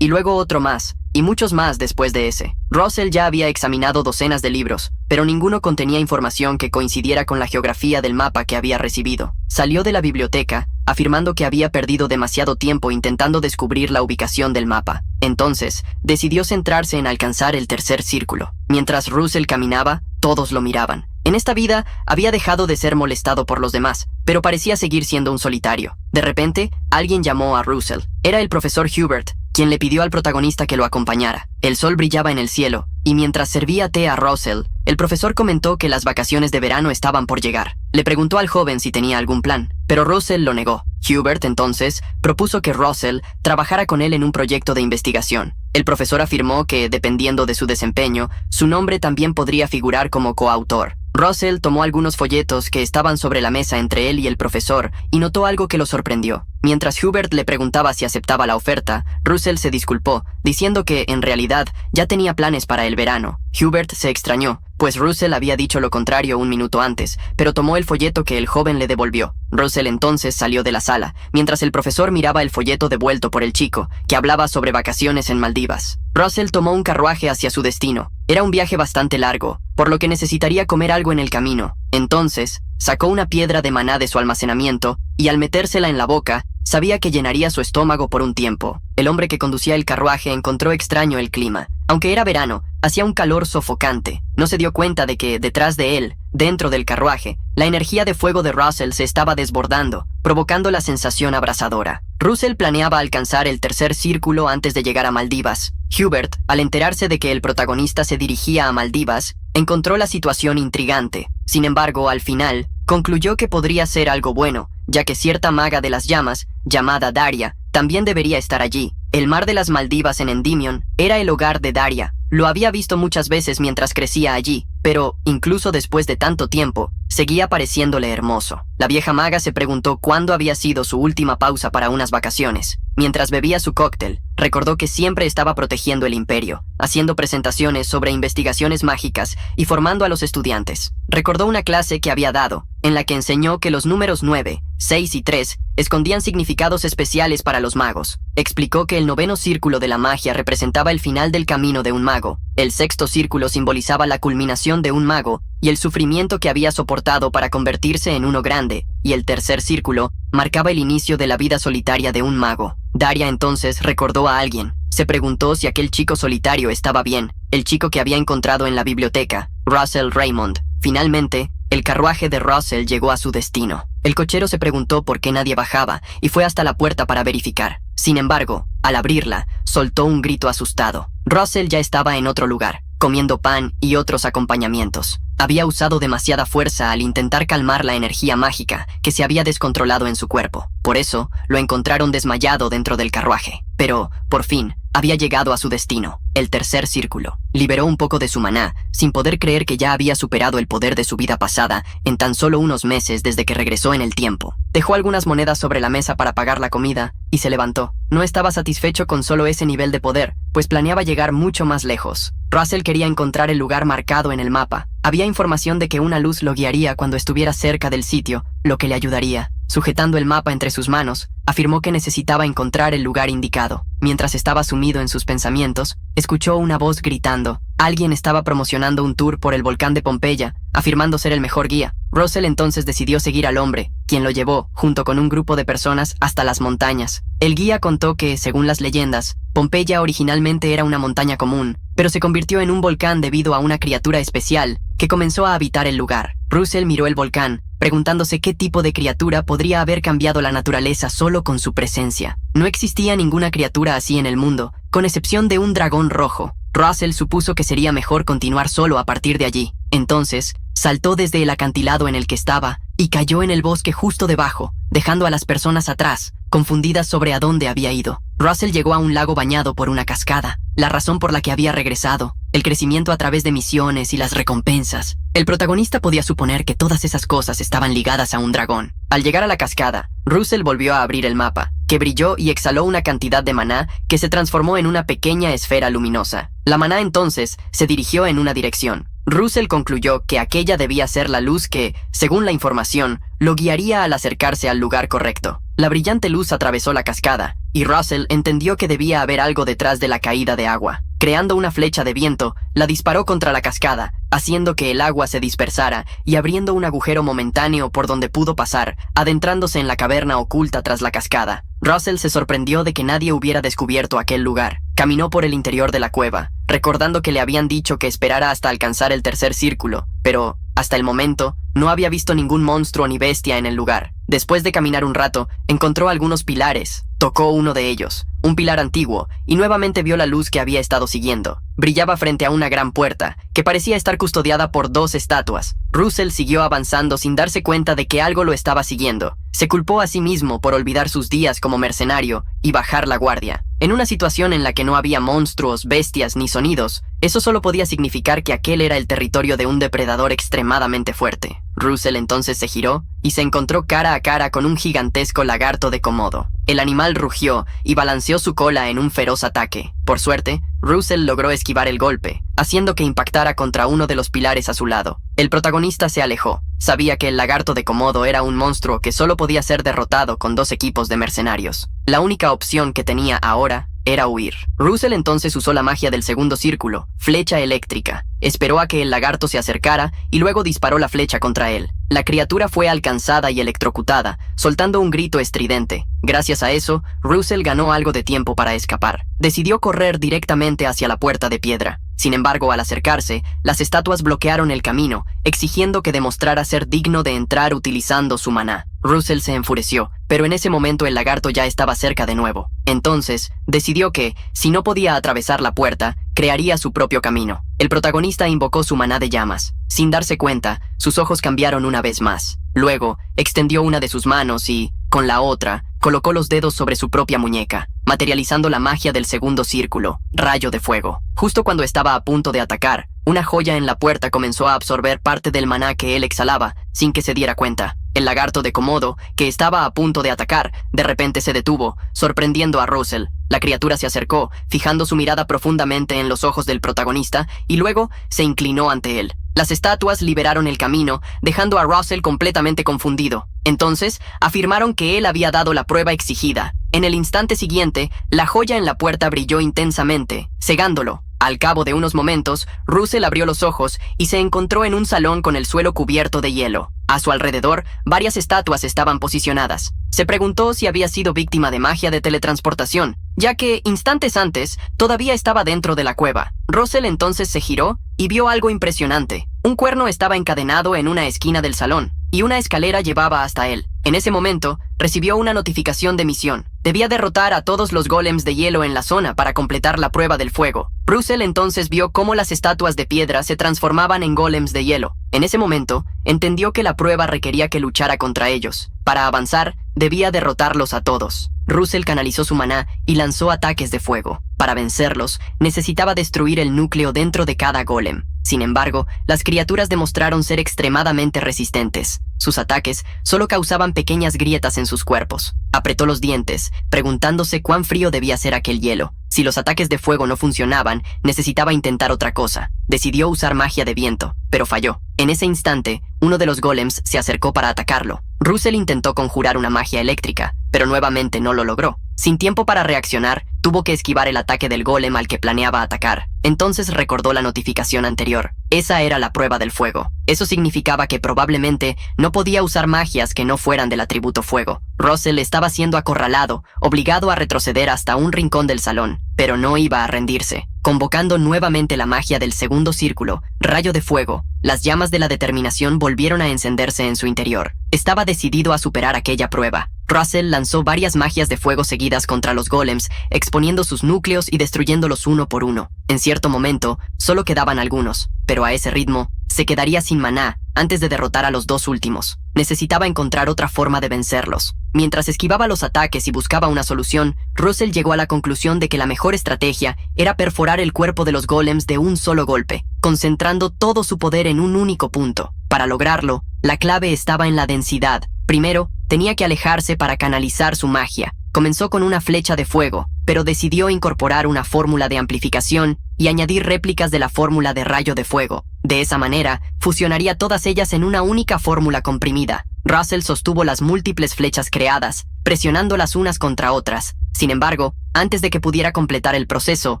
y luego otro más, y muchos más después de ese. Russell ya había examinado docenas de libros, pero ninguno contenía información que coincidiera con la geografía del mapa que había recibido. Salió de la biblioteca, afirmando que había perdido demasiado tiempo intentando descubrir la ubicación del mapa. Entonces, decidió centrarse en alcanzar el tercer círculo. Mientras Russell caminaba, todos lo miraban. En esta vida, había dejado de ser molestado por los demás, pero parecía seguir siendo un solitario. De repente, alguien llamó a Russell. Era el profesor Hubert, quien le pidió al protagonista que lo acompañara. El sol brillaba en el cielo, y mientras servía té a Russell, el profesor comentó que las vacaciones de verano estaban por llegar. Le preguntó al joven si tenía algún plan, pero Russell lo negó. Hubert, entonces, propuso que Russell trabajara con él en un proyecto de investigación. El profesor afirmó que, dependiendo de su desempeño, su nombre también podría figurar como coautor. Russell tomó algunos folletos que estaban sobre la mesa entre él y el profesor y notó algo que lo sorprendió. Mientras Hubert le preguntaba si aceptaba la oferta, Russell se disculpó, diciendo que, en realidad, ya tenía planes para el verano. Hubert se extrañó, pues Russell había dicho lo contrario un minuto antes, pero tomó el folleto que el joven le devolvió. Russell entonces salió de la sala, mientras el profesor miraba el folleto devuelto por el chico, que hablaba sobre vacaciones en Maldivas. Russell tomó un carruaje hacia su destino. Era un viaje bastante largo, por lo que necesitaría comer algo en el camino. Entonces, sacó una piedra de maná de su almacenamiento, y al metérsela en la boca, sabía que llenaría su estómago por un tiempo. El hombre que conducía el carruaje encontró extraño el clima. Aunque era verano, hacía un calor sofocante. No se dio cuenta de que, detrás de él, dentro del carruaje, la energía de fuego de Russell se estaba desbordando, provocando la sensación abrasadora. Russell planeaba alcanzar el tercer círculo antes de llegar a Maldivas. Hubert, al enterarse de que el protagonista se dirigía a Maldivas, encontró la situación intrigante. Sin embargo, al final, concluyó que podría ser algo bueno, ya que cierta maga de las llamas, llamada Daria, también debería estar allí. El mar de las Maldivas en Endymion era el hogar de Daria. Lo había visto muchas veces mientras crecía allí, pero, incluso después de tanto tiempo, seguía pareciéndole hermoso. La vieja maga se preguntó cuándo había sido su última pausa para unas vacaciones. Mientras bebía su cóctel, recordó que siempre estaba protegiendo el imperio, haciendo presentaciones sobre investigaciones mágicas y formando a los estudiantes. Recordó una clase que había dado, en la que enseñó que los números 9, 6 y 3 escondían significados especiales para los magos. Explicó que el noveno círculo de la magia representaba el final del camino de un mago, el sexto círculo simbolizaba la culminación de un mago y el sufrimiento que había soportado para convertirse en uno grande, y el tercer círculo marcaba el inicio de la vida solitaria de un mago. Daria entonces recordó a alguien. Se preguntó si aquel chico solitario estaba bien, el chico que había encontrado en la biblioteca, Russell Raymond. Finalmente, el carruaje de Russell llegó a su destino. El cochero se preguntó por qué nadie bajaba y fue hasta la puerta para verificar. Sin embargo, al abrirla, soltó un grito asustado. Russell ya estaba en otro lugar, comiendo pan y otros acompañamientos. Había usado demasiada fuerza al intentar calmar la energía mágica que se había descontrolado en su cuerpo. Por eso, lo encontraron desmayado dentro del carruaje. Pero, por fin, había llegado a su destino, el tercer círculo. Liberó un poco de su maná, sin poder creer que ya había superado el poder de su vida pasada en tan solo unos meses desde que regresó en el tiempo. Dejó algunas monedas sobre la mesa para pagar la comida y se levantó. No estaba satisfecho con solo ese nivel de poder, pues planeaba llegar mucho más lejos. Russell quería encontrar el lugar marcado en el mapa. Había información de que una luz lo guiaría cuando estuviera cerca del sitio, lo que le ayudaría. Sujetando el mapa entre sus manos, afirmó que necesitaba encontrar el lugar indicado. Mientras estaba sumido en sus pensamientos, escuchó una voz gritando. Alguien estaba promocionando un tour por el volcán de Pompeya, afirmando ser el mejor guía. Russell entonces decidió seguir al hombre, quien lo llevó, junto con un grupo de personas, hasta las montañas. El guía contó que, según las leyendas, Pompeya originalmente era una montaña común, pero se convirtió en un volcán debido a una criatura especial que comenzó a habitar el lugar. Russell miró el volcán, preguntándose qué tipo de criatura podría haber cambiado la naturaleza solo con su presencia. No existía ninguna criatura así en el mundo, con excepción de un dragón rojo. Russell supuso que sería mejor continuar solo a partir de allí. Entonces, saltó desde el acantilado en el que estaba y cayó en el bosque justo debajo, dejando a las personas atrás, confundidas sobre a dónde había ido. Russell llegó a un lago bañado por una cascada, la razón por la que había regresado, el crecimiento a través de misiones y las recompensas. El protagonista podía suponer que todas esas cosas estaban ligadas a un dragón. Al llegar a la cascada, Russell volvió a abrir el mapa, que brilló y exhaló una cantidad de maná que se transformó en una pequeña esfera luminosa. La maná entonces se dirigió en una dirección. Russell concluyó que aquella debía ser la luz que, según la información, lo guiaría al acercarse al lugar correcto. La brillante luz atravesó la cascada, y Russell entendió que debía haber algo detrás de la caída de agua. Creando una flecha de viento, la disparó contra la cascada, haciendo que el agua se dispersara y abriendo un agujero momentáneo por donde pudo pasar, adentrándose en la caverna oculta tras la cascada. Russell se sorprendió de que nadie hubiera descubierto aquel lugar. Caminó por el interior de la cueva, recordando que le habían dicho que esperara hasta alcanzar el tercer círculo, pero, hasta el momento, no había visto ningún monstruo ni bestia en el lugar. Después de caminar un rato, encontró algunos pilares. Tocó uno de ellos, un pilar antiguo, y nuevamente vio la luz que había estado siguiendo. Brillaba frente a una gran puerta, que parecía estar custodiada por 2 estatuas. Russell siguió avanzando sin darse cuenta de que algo lo estaba siguiendo. Se culpó a sí mismo por olvidar sus días como mercenario y bajar la guardia. En una situación en la que no había monstruos, bestias ni sonidos, eso solo podía significar que aquel era el territorio de un depredador extremadamente fuerte. Russell entonces se giró y se encontró cara a cara con un gigantesco lagarto de Komodo. El animal rugió y balanceó su cola en un feroz ataque. Por suerte, Russell logró esquivar el golpe, haciendo que impactara contra uno de los pilares a su lado. El protagonista se alejó. Sabía que el lagarto de Komodo era un monstruo que solo podía ser derrotado con 2 equipos de mercenarios. La única opción que tenía ahora era huir. Russell entonces usó la magia del segundo círculo, flecha eléctrica. Esperó a que el lagarto se acercara y luego disparó la flecha contra él. La criatura fue alcanzada y electrocutada, soltando un grito estridente. Gracias a eso, Russell ganó algo de tiempo para escapar. Decidió correr directamente hacia la puerta de piedra. Sin embargo, al acercarse, las estatuas bloquearon el camino, exigiendo que demostrara ser digno de entrar utilizando su maná. Russell se enfureció, pero en ese momento el lagarto ya estaba cerca de nuevo. Entonces, decidió que, si no podía atravesar la puerta, crearía su propio camino. El protagonista invocó su maná de llamas. Sin darse cuenta, sus ojos cambiaron una vez más. Luego, extendió una de sus manos y, con la otra, colocó los dedos sobre su propia muñeca, materializando la magia del segundo círculo, rayo de fuego. Justo cuando estaba a punto de atacar, una joya en la puerta comenzó a absorber parte del maná que él exhalaba, sin que se diera cuenta. El lagarto de Komodo, que estaba a punto de atacar, de repente se detuvo, sorprendiendo a Russell. La criatura se acercó, fijando su mirada profundamente en los ojos del protagonista, y luego se inclinó ante él. Las estatuas liberaron el camino, dejando a Russell completamente confundido. Entonces, afirmaron que él había dado la prueba exigida. En el instante siguiente, la joya en la puerta brilló intensamente, cegándolo. Al cabo de unos momentos, Russell abrió los ojos y se encontró en un salón con el suelo cubierto de hielo. A su alrededor, varias estatuas estaban posicionadas. Se preguntó si había sido víctima de magia de teletransportación, ya que, instantes antes, todavía estaba dentro de la cueva. Russell entonces se giró y vio algo impresionante. Un cuerno estaba encadenado en una esquina del salón, y una escalera llevaba hasta él. En ese momento, recibió una notificación de misión. Debía derrotar a todos los golems de hielo en la zona para completar la prueba del fuego. Russell entonces vio cómo las estatuas de piedra se transformaban en golems de hielo. En ese momento, entendió que la prueba requería que luchara contra ellos. Para avanzar, debía derrotarlos a todos. Russell canalizó su maná y lanzó ataques de fuego. Para vencerlos, necesitaba destruir el núcleo dentro de cada golem. Sin embargo, las criaturas demostraron ser extremadamente resistentes. Sus ataques solo causaban pequeñas grietas en sus cuerpos. Apretó los dientes, preguntándose cuán frío debía ser aquel hielo. Si los ataques de fuego no funcionaban, necesitaba intentar otra cosa. Decidió usar magia de viento, pero falló. En ese instante, uno de los golems se acercó para atacarlo. Russell intentó conjurar una magia eléctrica, pero nuevamente no lo logró. Sin tiempo para reaccionar, tuvo que esquivar el ataque del golem al que planeaba atacar. Entonces recordó la notificación anterior. Esa era la prueba del fuego. Eso significaba que probablemente no podía usar magias que no fueran del atributo fuego. Russell estaba siendo acorralado, obligado a retroceder hasta un rincón del salón, pero no iba a rendirse. Convocando nuevamente la magia del segundo círculo, rayo de fuego, las llamas de la determinación volvieron a encenderse en su interior. Estaba decidido a superar aquella prueba. Russell lanzó varias magias de fuego seguidas contra los golems, exponiendo sus núcleos y destruyéndolos uno por uno. En cierto momento, solo quedaban algunos, pero a ese ritmo, se quedaría sin maná antes de derrotar a los dos últimos. Necesitaba encontrar otra forma de vencerlos. Mientras esquivaba los ataques y buscaba una solución, Russell llegó a la conclusión de que la mejor estrategia era perforar el cuerpo de los golems de un solo golpe, concentrando todo su poder en un único punto. Para lograrlo, la clave estaba en la densidad. Primero, tenía que alejarse para canalizar su magia. Comenzó con una flecha de fuego, pero decidió incorporar una fórmula de amplificación y añadir réplicas de la fórmula de rayo de fuego. De esa manera, fusionaría todas ellas en una única fórmula comprimida. Russell sostuvo las múltiples flechas creadas, presionándolas unas contra otras. Sin embargo, antes de que pudiera completar el proceso,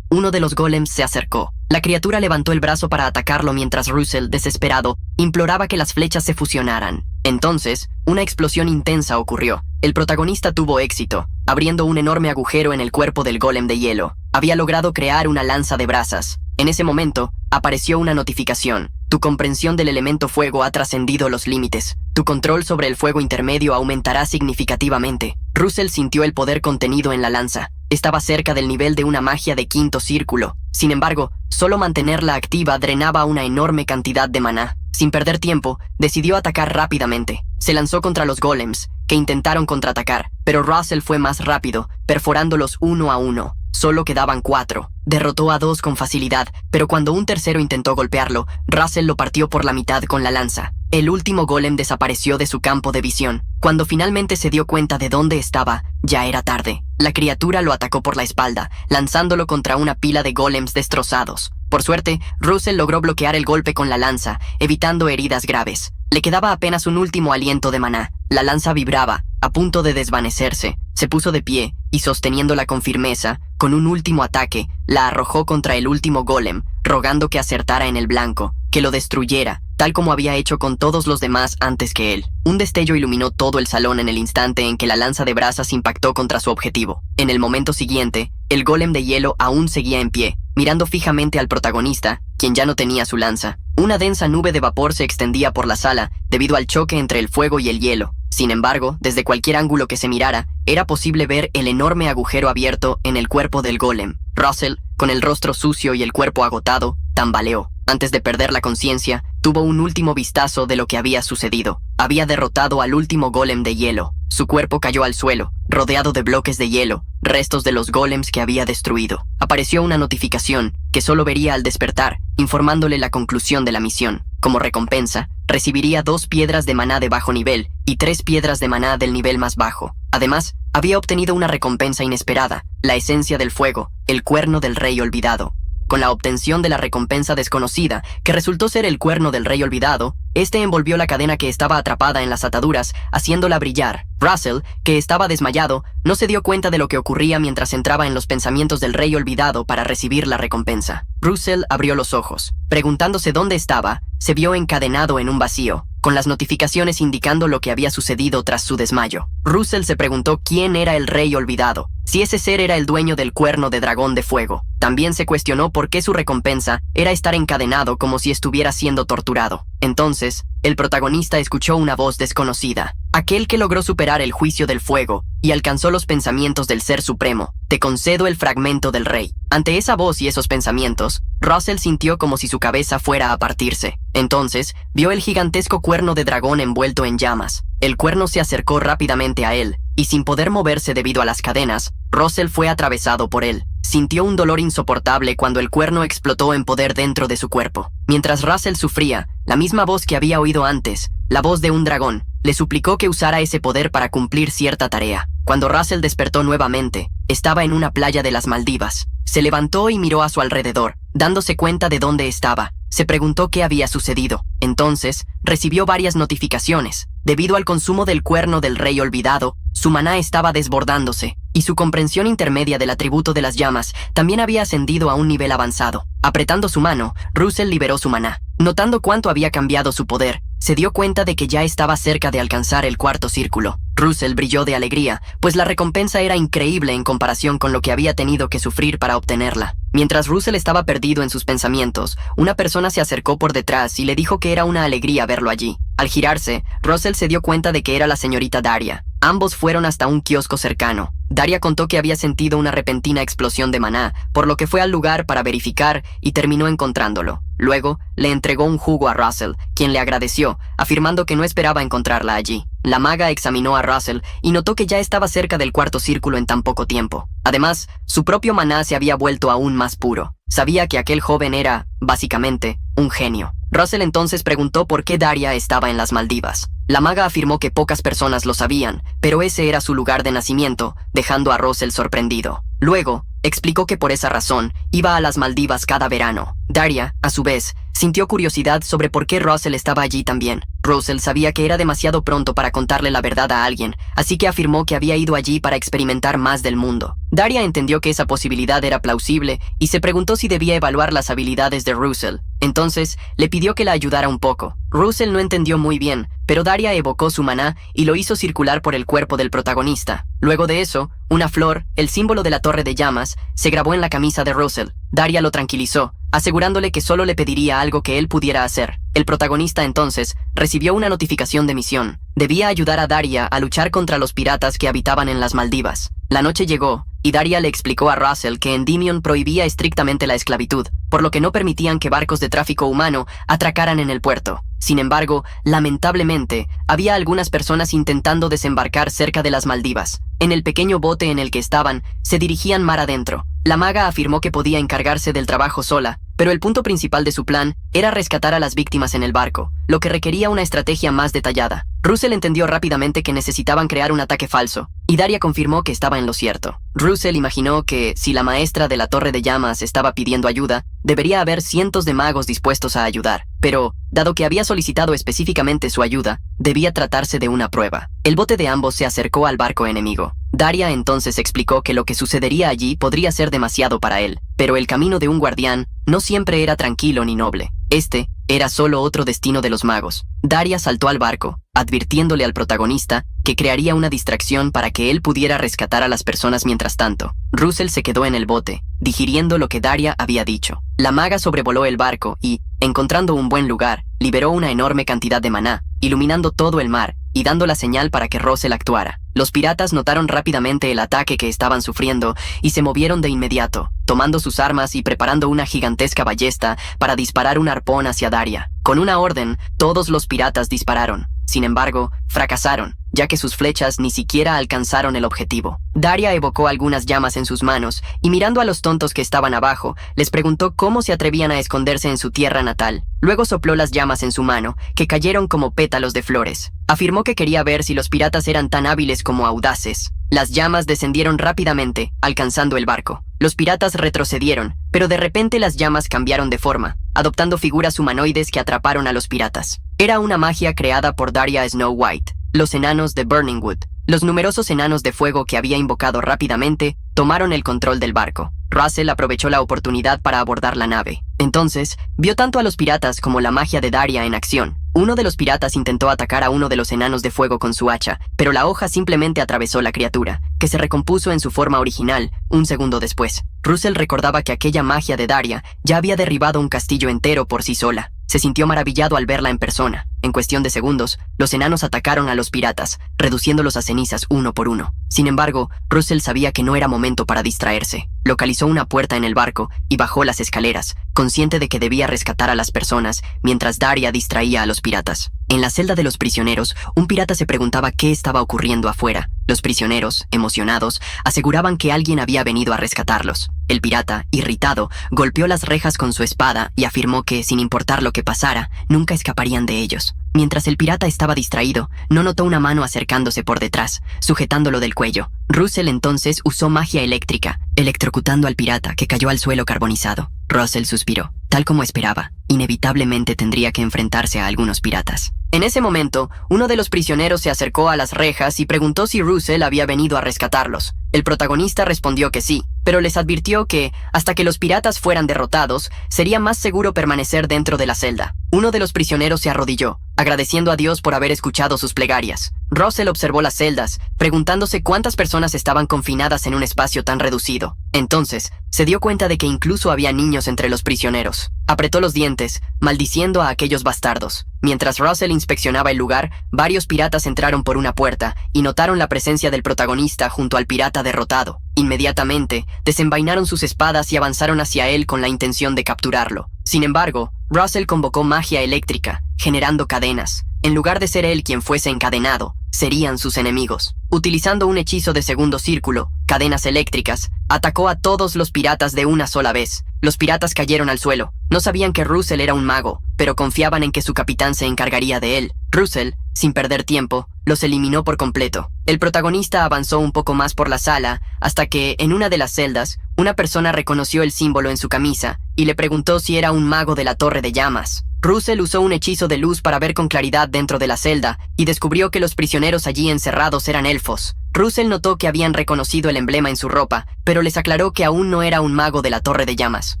uno de los golems se acercó. La criatura levantó el brazo para atacarlo mientras Russell, desesperado, imploraba que las flechas se fusionaran. Entonces, una explosión intensa ocurrió. El protagonista tuvo éxito, abriendo un enorme agujero en el cuerpo del golem de hielo. Había logrado crear una lanza de brasas. En ese momento, apareció una notificación. Tu comprensión del elemento fuego ha trascendido los límites. Tu control sobre el fuego intermedio aumentará significativamente. Russell sintió el poder contenido en la lanza. Estaba cerca del nivel de una magia de quinto círculo. Sin embargo, solo mantenerla activa drenaba una enorme cantidad de maná. Sin perder tiempo, decidió atacar rápidamente. Se lanzó contra los golems, que intentaron contraatacar, pero Russell fue más rápido, perforándolos uno a uno. Solo quedaban 4. Derrotó a 2 con facilidad, pero cuando un tercero intentó golpearlo, Russell lo partió por la mitad con la lanza. El último golem desapareció de su campo de visión. Cuando finalmente se dio cuenta de dónde estaba, ya era tarde. La criatura lo atacó por la espalda, lanzándolo contra una pila de golems destrozados. Por suerte, Russell logró bloquear el golpe con la lanza, evitando heridas graves. Le quedaba apenas un último aliento de maná. La lanza vibraba, a punto de desvanecerse. Se puso de pie y, sosteniéndola con firmeza, con un último ataque, la arrojó contra el último golem, rogando que acertara en el blanco, que lo destruyera, tal como había hecho con todos los demás antes que él. Un destello iluminó todo el salón en el instante en que la lanza de brasas impactó contra su objetivo. En el momento siguiente, el golem de hielo aún seguía en pie, mirando fijamente al protagonista, quien ya no tenía su lanza. Una densa nube de vapor se extendía por la sala debido al choque entre el fuego y el hielo. Sin embargo, desde cualquier ángulo que se mirara, era posible ver el enorme agujero abierto en el cuerpo del golem. Russell, con el rostro sucio y el cuerpo agotado, tambaleó. Antes de perder la conciencia, tuvo un último vistazo de lo que había sucedido. Había derrotado al último golem de hielo. Su cuerpo cayó al suelo, rodeado de bloques de hielo, restos de los golems que había destruido. Apareció una notificación, que solo vería al despertar, informándole la conclusión de la misión. Como recompensa, recibiría 2 piedras de maná de bajo nivel y 3 piedras de maná del nivel más bajo. Además, había obtenido una recompensa inesperada, la esencia del fuego, el cuerno del rey olvidado. Con la obtención de la recompensa desconocida, que resultó ser el cuerno del rey olvidado, este envolvió la cadena que estaba atrapada en las ataduras, haciéndola brillar. Russell, que estaba desmayado, no se dio cuenta de lo que ocurría mientras entraba en los pensamientos del rey olvidado para recibir la recompensa. Russell abrió los ojos. Preguntándose dónde estaba, se vio encadenado en un vacío, con las notificaciones indicando lo que había sucedido tras su desmayo. Russell se preguntó quién era el rey olvidado, si ese ser era el dueño del cuerno de dragón de fuego. También se cuestionó por qué su recompensa era estar encadenado como si estuviera siendo torturado. Entonces, el protagonista escuchó una voz desconocida. Aquel que logró superar el juicio del fuego y alcanzó los pensamientos del Ser Supremo. Te concedo el fragmento del rey. Ante esa voz y esos pensamientos, Russell sintió como si su cabeza fuera a partirse. Entonces, vio el gigantesco cuerno de dragón envuelto en llamas. El cuerno se acercó rápidamente a él, y sin poder moverse debido a las cadenas, Russell fue atravesado por él. Sintió un dolor insoportable cuando el cuerno explotó en poder dentro de su cuerpo. Mientras Russell sufría, la misma voz que había oído antes, la voz de un dragón, le suplicó que usara ese poder para cumplir cierta tarea. Cuando Russell despertó nuevamente, estaba en una playa de las Maldivas. Se levantó y miró a su alrededor, dándose cuenta de dónde estaba. Se preguntó qué había sucedido. Entonces, recibió varias notificaciones. Debido al consumo del cuerno del rey olvidado, su maná estaba desbordándose, y su comprensión intermedia del atributo de las llamas también había ascendido a un nivel avanzado. Apretando su mano, Russell liberó su maná. Notando cuánto había cambiado su poder, se dio cuenta de que ya estaba cerca de alcanzar el cuarto círculo. Russell brilló de alegría, pues la recompensa era increíble en comparación con lo que había tenido que sufrir para obtenerla. Mientras Russell estaba perdido en sus pensamientos, una persona se acercó por detrás y le dijo que era una alegría verlo allí. Al girarse, Russell se dio cuenta de que era la señorita Daria. Ambos fueron hasta un kiosco cercano. Daria contó que había sentido una repentina explosión de maná, por lo que fue al lugar para verificar y terminó encontrándolo. Luego, le entregó un jugo a Russell, quien le agradeció, afirmando que no esperaba encontrarla allí. La maga examinó a Russell y notó que ya estaba cerca del cuarto círculo en tan poco tiempo. Además, su propio maná se había vuelto aún más puro. Sabía que aquel joven era, básicamente, un genio. Russell entonces preguntó por qué Daria estaba en las Maldivas. La maga afirmó que pocas personas lo sabían, pero ese era su lugar de nacimiento, dejando a Russell sorprendido. Luego, explicó que por esa razón iba a las Maldivas cada verano. Daria, a su vez, sintió curiosidad sobre por qué Russell estaba allí también. Russell sabía que era demasiado pronto para contarle la verdad a alguien, así que afirmó que había ido allí para experimentar más del mundo. Daria entendió que esa posibilidad era plausible y se preguntó si debía evaluar las habilidades de Russell. Entonces, le pidió que la ayudara un poco. Russell no entendió muy bien, pero Daria evocó su maná y lo hizo circular por el cuerpo del protagonista. Luego de eso, una flor, el símbolo de la torre de llamas, se grabó en la camisa de Russell. Daria lo tranquilizó, asegurándole que solo le pediría algo que él pudiera hacer. El protagonista entonces recibió una notificación de misión. Debía ayudar a Daria a luchar contra los piratas que habitaban en las Maldivas. La noche llegó, y Daria le explicó a Russell que Endymion prohibía estrictamente la esclavitud, por lo que no permitían que barcos de tráfico humano atracaran en el puerto. Sin embargo, lamentablemente, había algunas personas intentando desembarcar cerca de las Maldivas. En el pequeño bote en el que estaban, se dirigían mar adentro. La maga afirmó que podía encargarse del trabajo sola, pero el punto principal de su plan era rescatar a las víctimas en el barco, lo que requería una estrategia más detallada. Russell entendió rápidamente que necesitaban crear un ataque falso, y Daria confirmó que estaba en lo cierto. Russell imaginó que, si la maestra de la Torre de Llamas estaba pidiendo ayuda, debería haber cientos de magos dispuestos a ayudar. Pero, dado que había solicitado específicamente su ayuda, debía tratarse de una prueba. El bote de ambos se acercó al barco enemigo. Daria entonces explicó que lo que sucedería allí podría ser demasiado para él, pero el camino de un guardián no siempre era tranquilo ni noble. Este era solo otro destino de los magos. Daria saltó al barco, advirtiéndole al protagonista que crearía una distracción para que él pudiera rescatar a las personas mientras tanto. Russell se quedó en el bote, digiriendo lo que Daria había dicho. La maga sobrevoló el barco y, encontrando un buen lugar, liberó una enorme cantidad de maná, iluminando todo el mar y dando la señal para que Russell actuara. Los piratas notaron rápidamente el ataque que estaban sufriendo y se movieron de inmediato, tomando sus armas y preparando una gigantesca ballesta para disparar un arpón hacia Daria. Con una orden, todos los piratas dispararon. Sin embargo, fracasaron, ya que sus flechas ni siquiera alcanzaron el objetivo. Daria evocó algunas llamas en sus manos y mirando a los tontos que estaban abajo, les preguntó cómo se atrevían a esconderse en su tierra natal. Luego sopló las llamas en su mano, que cayeron como pétalos de flores. Afirmó que quería ver si los piratas eran tan hábiles como audaces. Las llamas descendieron rápidamente, alcanzando el barco. Los piratas retrocedieron, pero de repente las llamas cambiaron de forma, adoptando figuras humanoides que atraparon a los piratas. Era una magia creada por Daria Snow White, los enanos de Burning Wood. Los numerosos enanos de fuego que había invocado rápidamente tomaron el control del barco. Russell aprovechó la oportunidad para abordar la nave. Entonces, vio tanto a los piratas como la magia de Daria en acción. Uno de los piratas intentó atacar a uno de los enanos de fuego con su hacha, pero la hoja simplemente atravesó la criatura, que se recompuso en su forma original un segundo después. Russell recordaba que aquella magia de Daria ya había derribado un castillo entero por sí sola. Se sintió maravillado al verla en persona. En cuestión de segundos, los enanos atacaron a los piratas, reduciéndolos a cenizas uno por uno. Sin embargo, Russell sabía que no era momento para distraerse. Localizó una puerta en el barco y bajó las escaleras, consciente de que debía rescatar a las personas mientras Daria distraía a los piratas. En la celda de los prisioneros, un pirata se preguntaba qué estaba ocurriendo afuera. Los prisioneros, emocionados, aseguraban que alguien había venido a rescatarlos. El pirata, irritado, golpeó las rejas con su espada y afirmó que, sin importar lo que pasara, nunca escaparían de ellos. Mientras el pirata estaba distraído, no notó una mano acercándose por detrás, sujetándolo del cuello. Russell entonces usó magia eléctrica, electrocutando al pirata, que cayó al suelo carbonizado. Russell suspiró. Tal como esperaba, inevitablemente tendría que enfrentarse a algunos piratas. En ese momento, uno de los prisioneros se acercó a las rejas y preguntó si Russell había venido a rescatarlos. El protagonista respondió que sí, pero les advirtió que, hasta que los piratas fueran derrotados, sería más seguro permanecer dentro de la celda. Uno de los prisioneros se arrodilló, agradeciendo a Dios por haber escuchado sus plegarias. Russell observó las celdas, preguntándose cuántas personas estaban confinadas en un espacio tan reducido. Entonces, se dio cuenta de que incluso había niños entre los prisioneros. Apretó los dientes, maldiciendo a aquellos bastardos. Mientras Russell inspeccionaba el lugar, varios piratas entraron por una puerta y notaron la presencia del protagonista junto al pirata derrotado. Inmediatamente, desenvainaron sus espadas y avanzaron hacia él con la intención de capturarlo. Sin embargo, Russell convocó magia eléctrica, generando cadenas. En lugar de ser él quien fuese encadenado, serían sus enemigos. Utilizando un hechizo de segundo círculo, cadenas eléctricas, atacó a todos los piratas de una sola vez. Los piratas cayeron al suelo. No sabían que Russell era un mago, pero confiaban en que su capitán se encargaría de él. Russell, sin perder tiempo, los eliminó por completo. El protagonista avanzó un poco más por la sala, hasta que, en una de las celdas, una persona reconoció el símbolo en su camisa y le preguntó si era un mago de la Torre de Llamas. Russell usó un hechizo de luz para ver con claridad dentro de la celda y descubrió que los prisioneros allí encerrados eran elfos. Russell notó que habían reconocido el emblema en su ropa, pero les aclaró que aún no era un mago de la Torre de Llamas.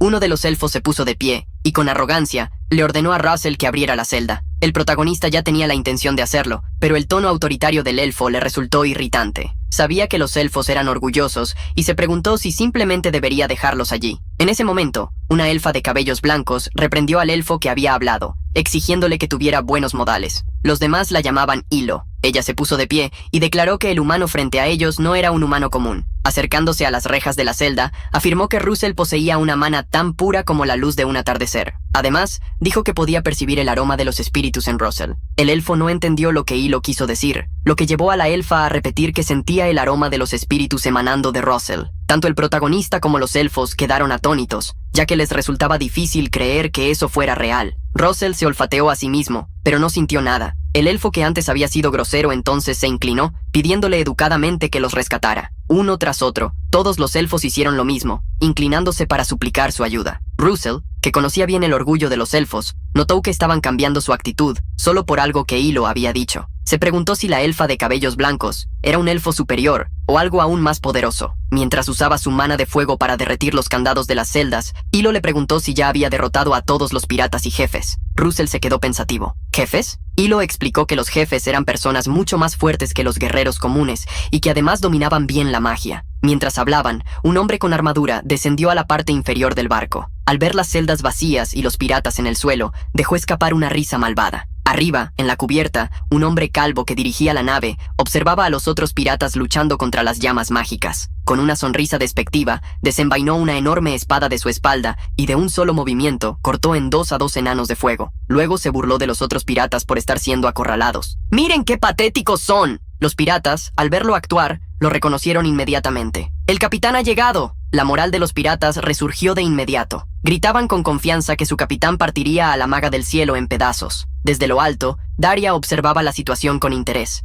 Uno de los elfos se puso de pie y, con arrogancia, le ordenó a Russell que abriera la celda. El protagonista ya tenía la intención de hacerlo, pero el tono autoritario del elfo le resultó irritante. Sabía que los elfos eran orgullosos y se preguntó si simplemente debería dejarlos allí. En ese momento, una elfa de cabellos blancos reprendió al elfo que había hablado, exigiéndole que tuviera buenos modales. Los demás la llamaban Hilo. Ella se puso de pie y declaró que el humano frente a ellos no era un humano común. Acercándose a las rejas de la celda, afirmó que Russell poseía una mana tan pura como la luz de un atardecer. Además, dijo que podía percibir el aroma de los espíritus en Russell. El elfo no entendió lo que Hilo quiso decir, lo que llevó a la elfa a repetir que sentía el aroma de los espíritus emanando de Russell. Tanto el protagonista como los elfos quedaron atónitos, ya que les resultaba difícil creer que eso fuera real. Russell se olfateó a sí mismo, pero no sintió nada. El elfo que antes había sido grosero entonces se inclinó, pidiéndole educadamente que los rescatara. Uno tras otro, todos los elfos hicieron lo mismo, inclinándose para suplicar su ayuda. Russell, que conocía bien el orgullo de los elfos, notó que estaban cambiando su actitud solo por algo que Hilo había dicho. Se preguntó si la elfa de cabellos blancos era un elfo superior o algo aún más poderoso. Mientras usaba su mana de fuego para derretir los candados de las celdas, Hilo le preguntó si ya había derrotado a todos los piratas y jefes. Russell se quedó pensativo. ¿Jefes? Hilo explicó que los jefes eran personas mucho más fuertes que los guerreros comunes y que además dominaban bien la magia. Mientras hablaban, un hombre con armadura descendió a la parte inferior del barco. Al ver las celdas vacías y los piratas en el suelo, dejó escapar una risa malvada. Arriba, en la cubierta, un hombre calvo que dirigía la nave observaba a los otros piratas luchando contra las llamas mágicas. Con una sonrisa despectiva, desenvainó una enorme espada de su espalda y de un solo movimiento cortó en dos a dos enanos de fuego. Luego se burló de los otros piratas por estar siendo acorralados. ¡Miren qué patéticos son! Los piratas, al verlo actuar, lo reconocieron inmediatamente. ¡El capitán ha llegado! La moral de los piratas resurgió de inmediato. Gritaban con confianza que su capitán partiría a la maga del cielo en pedazos. Desde lo alto, Daria observaba la situación con interés.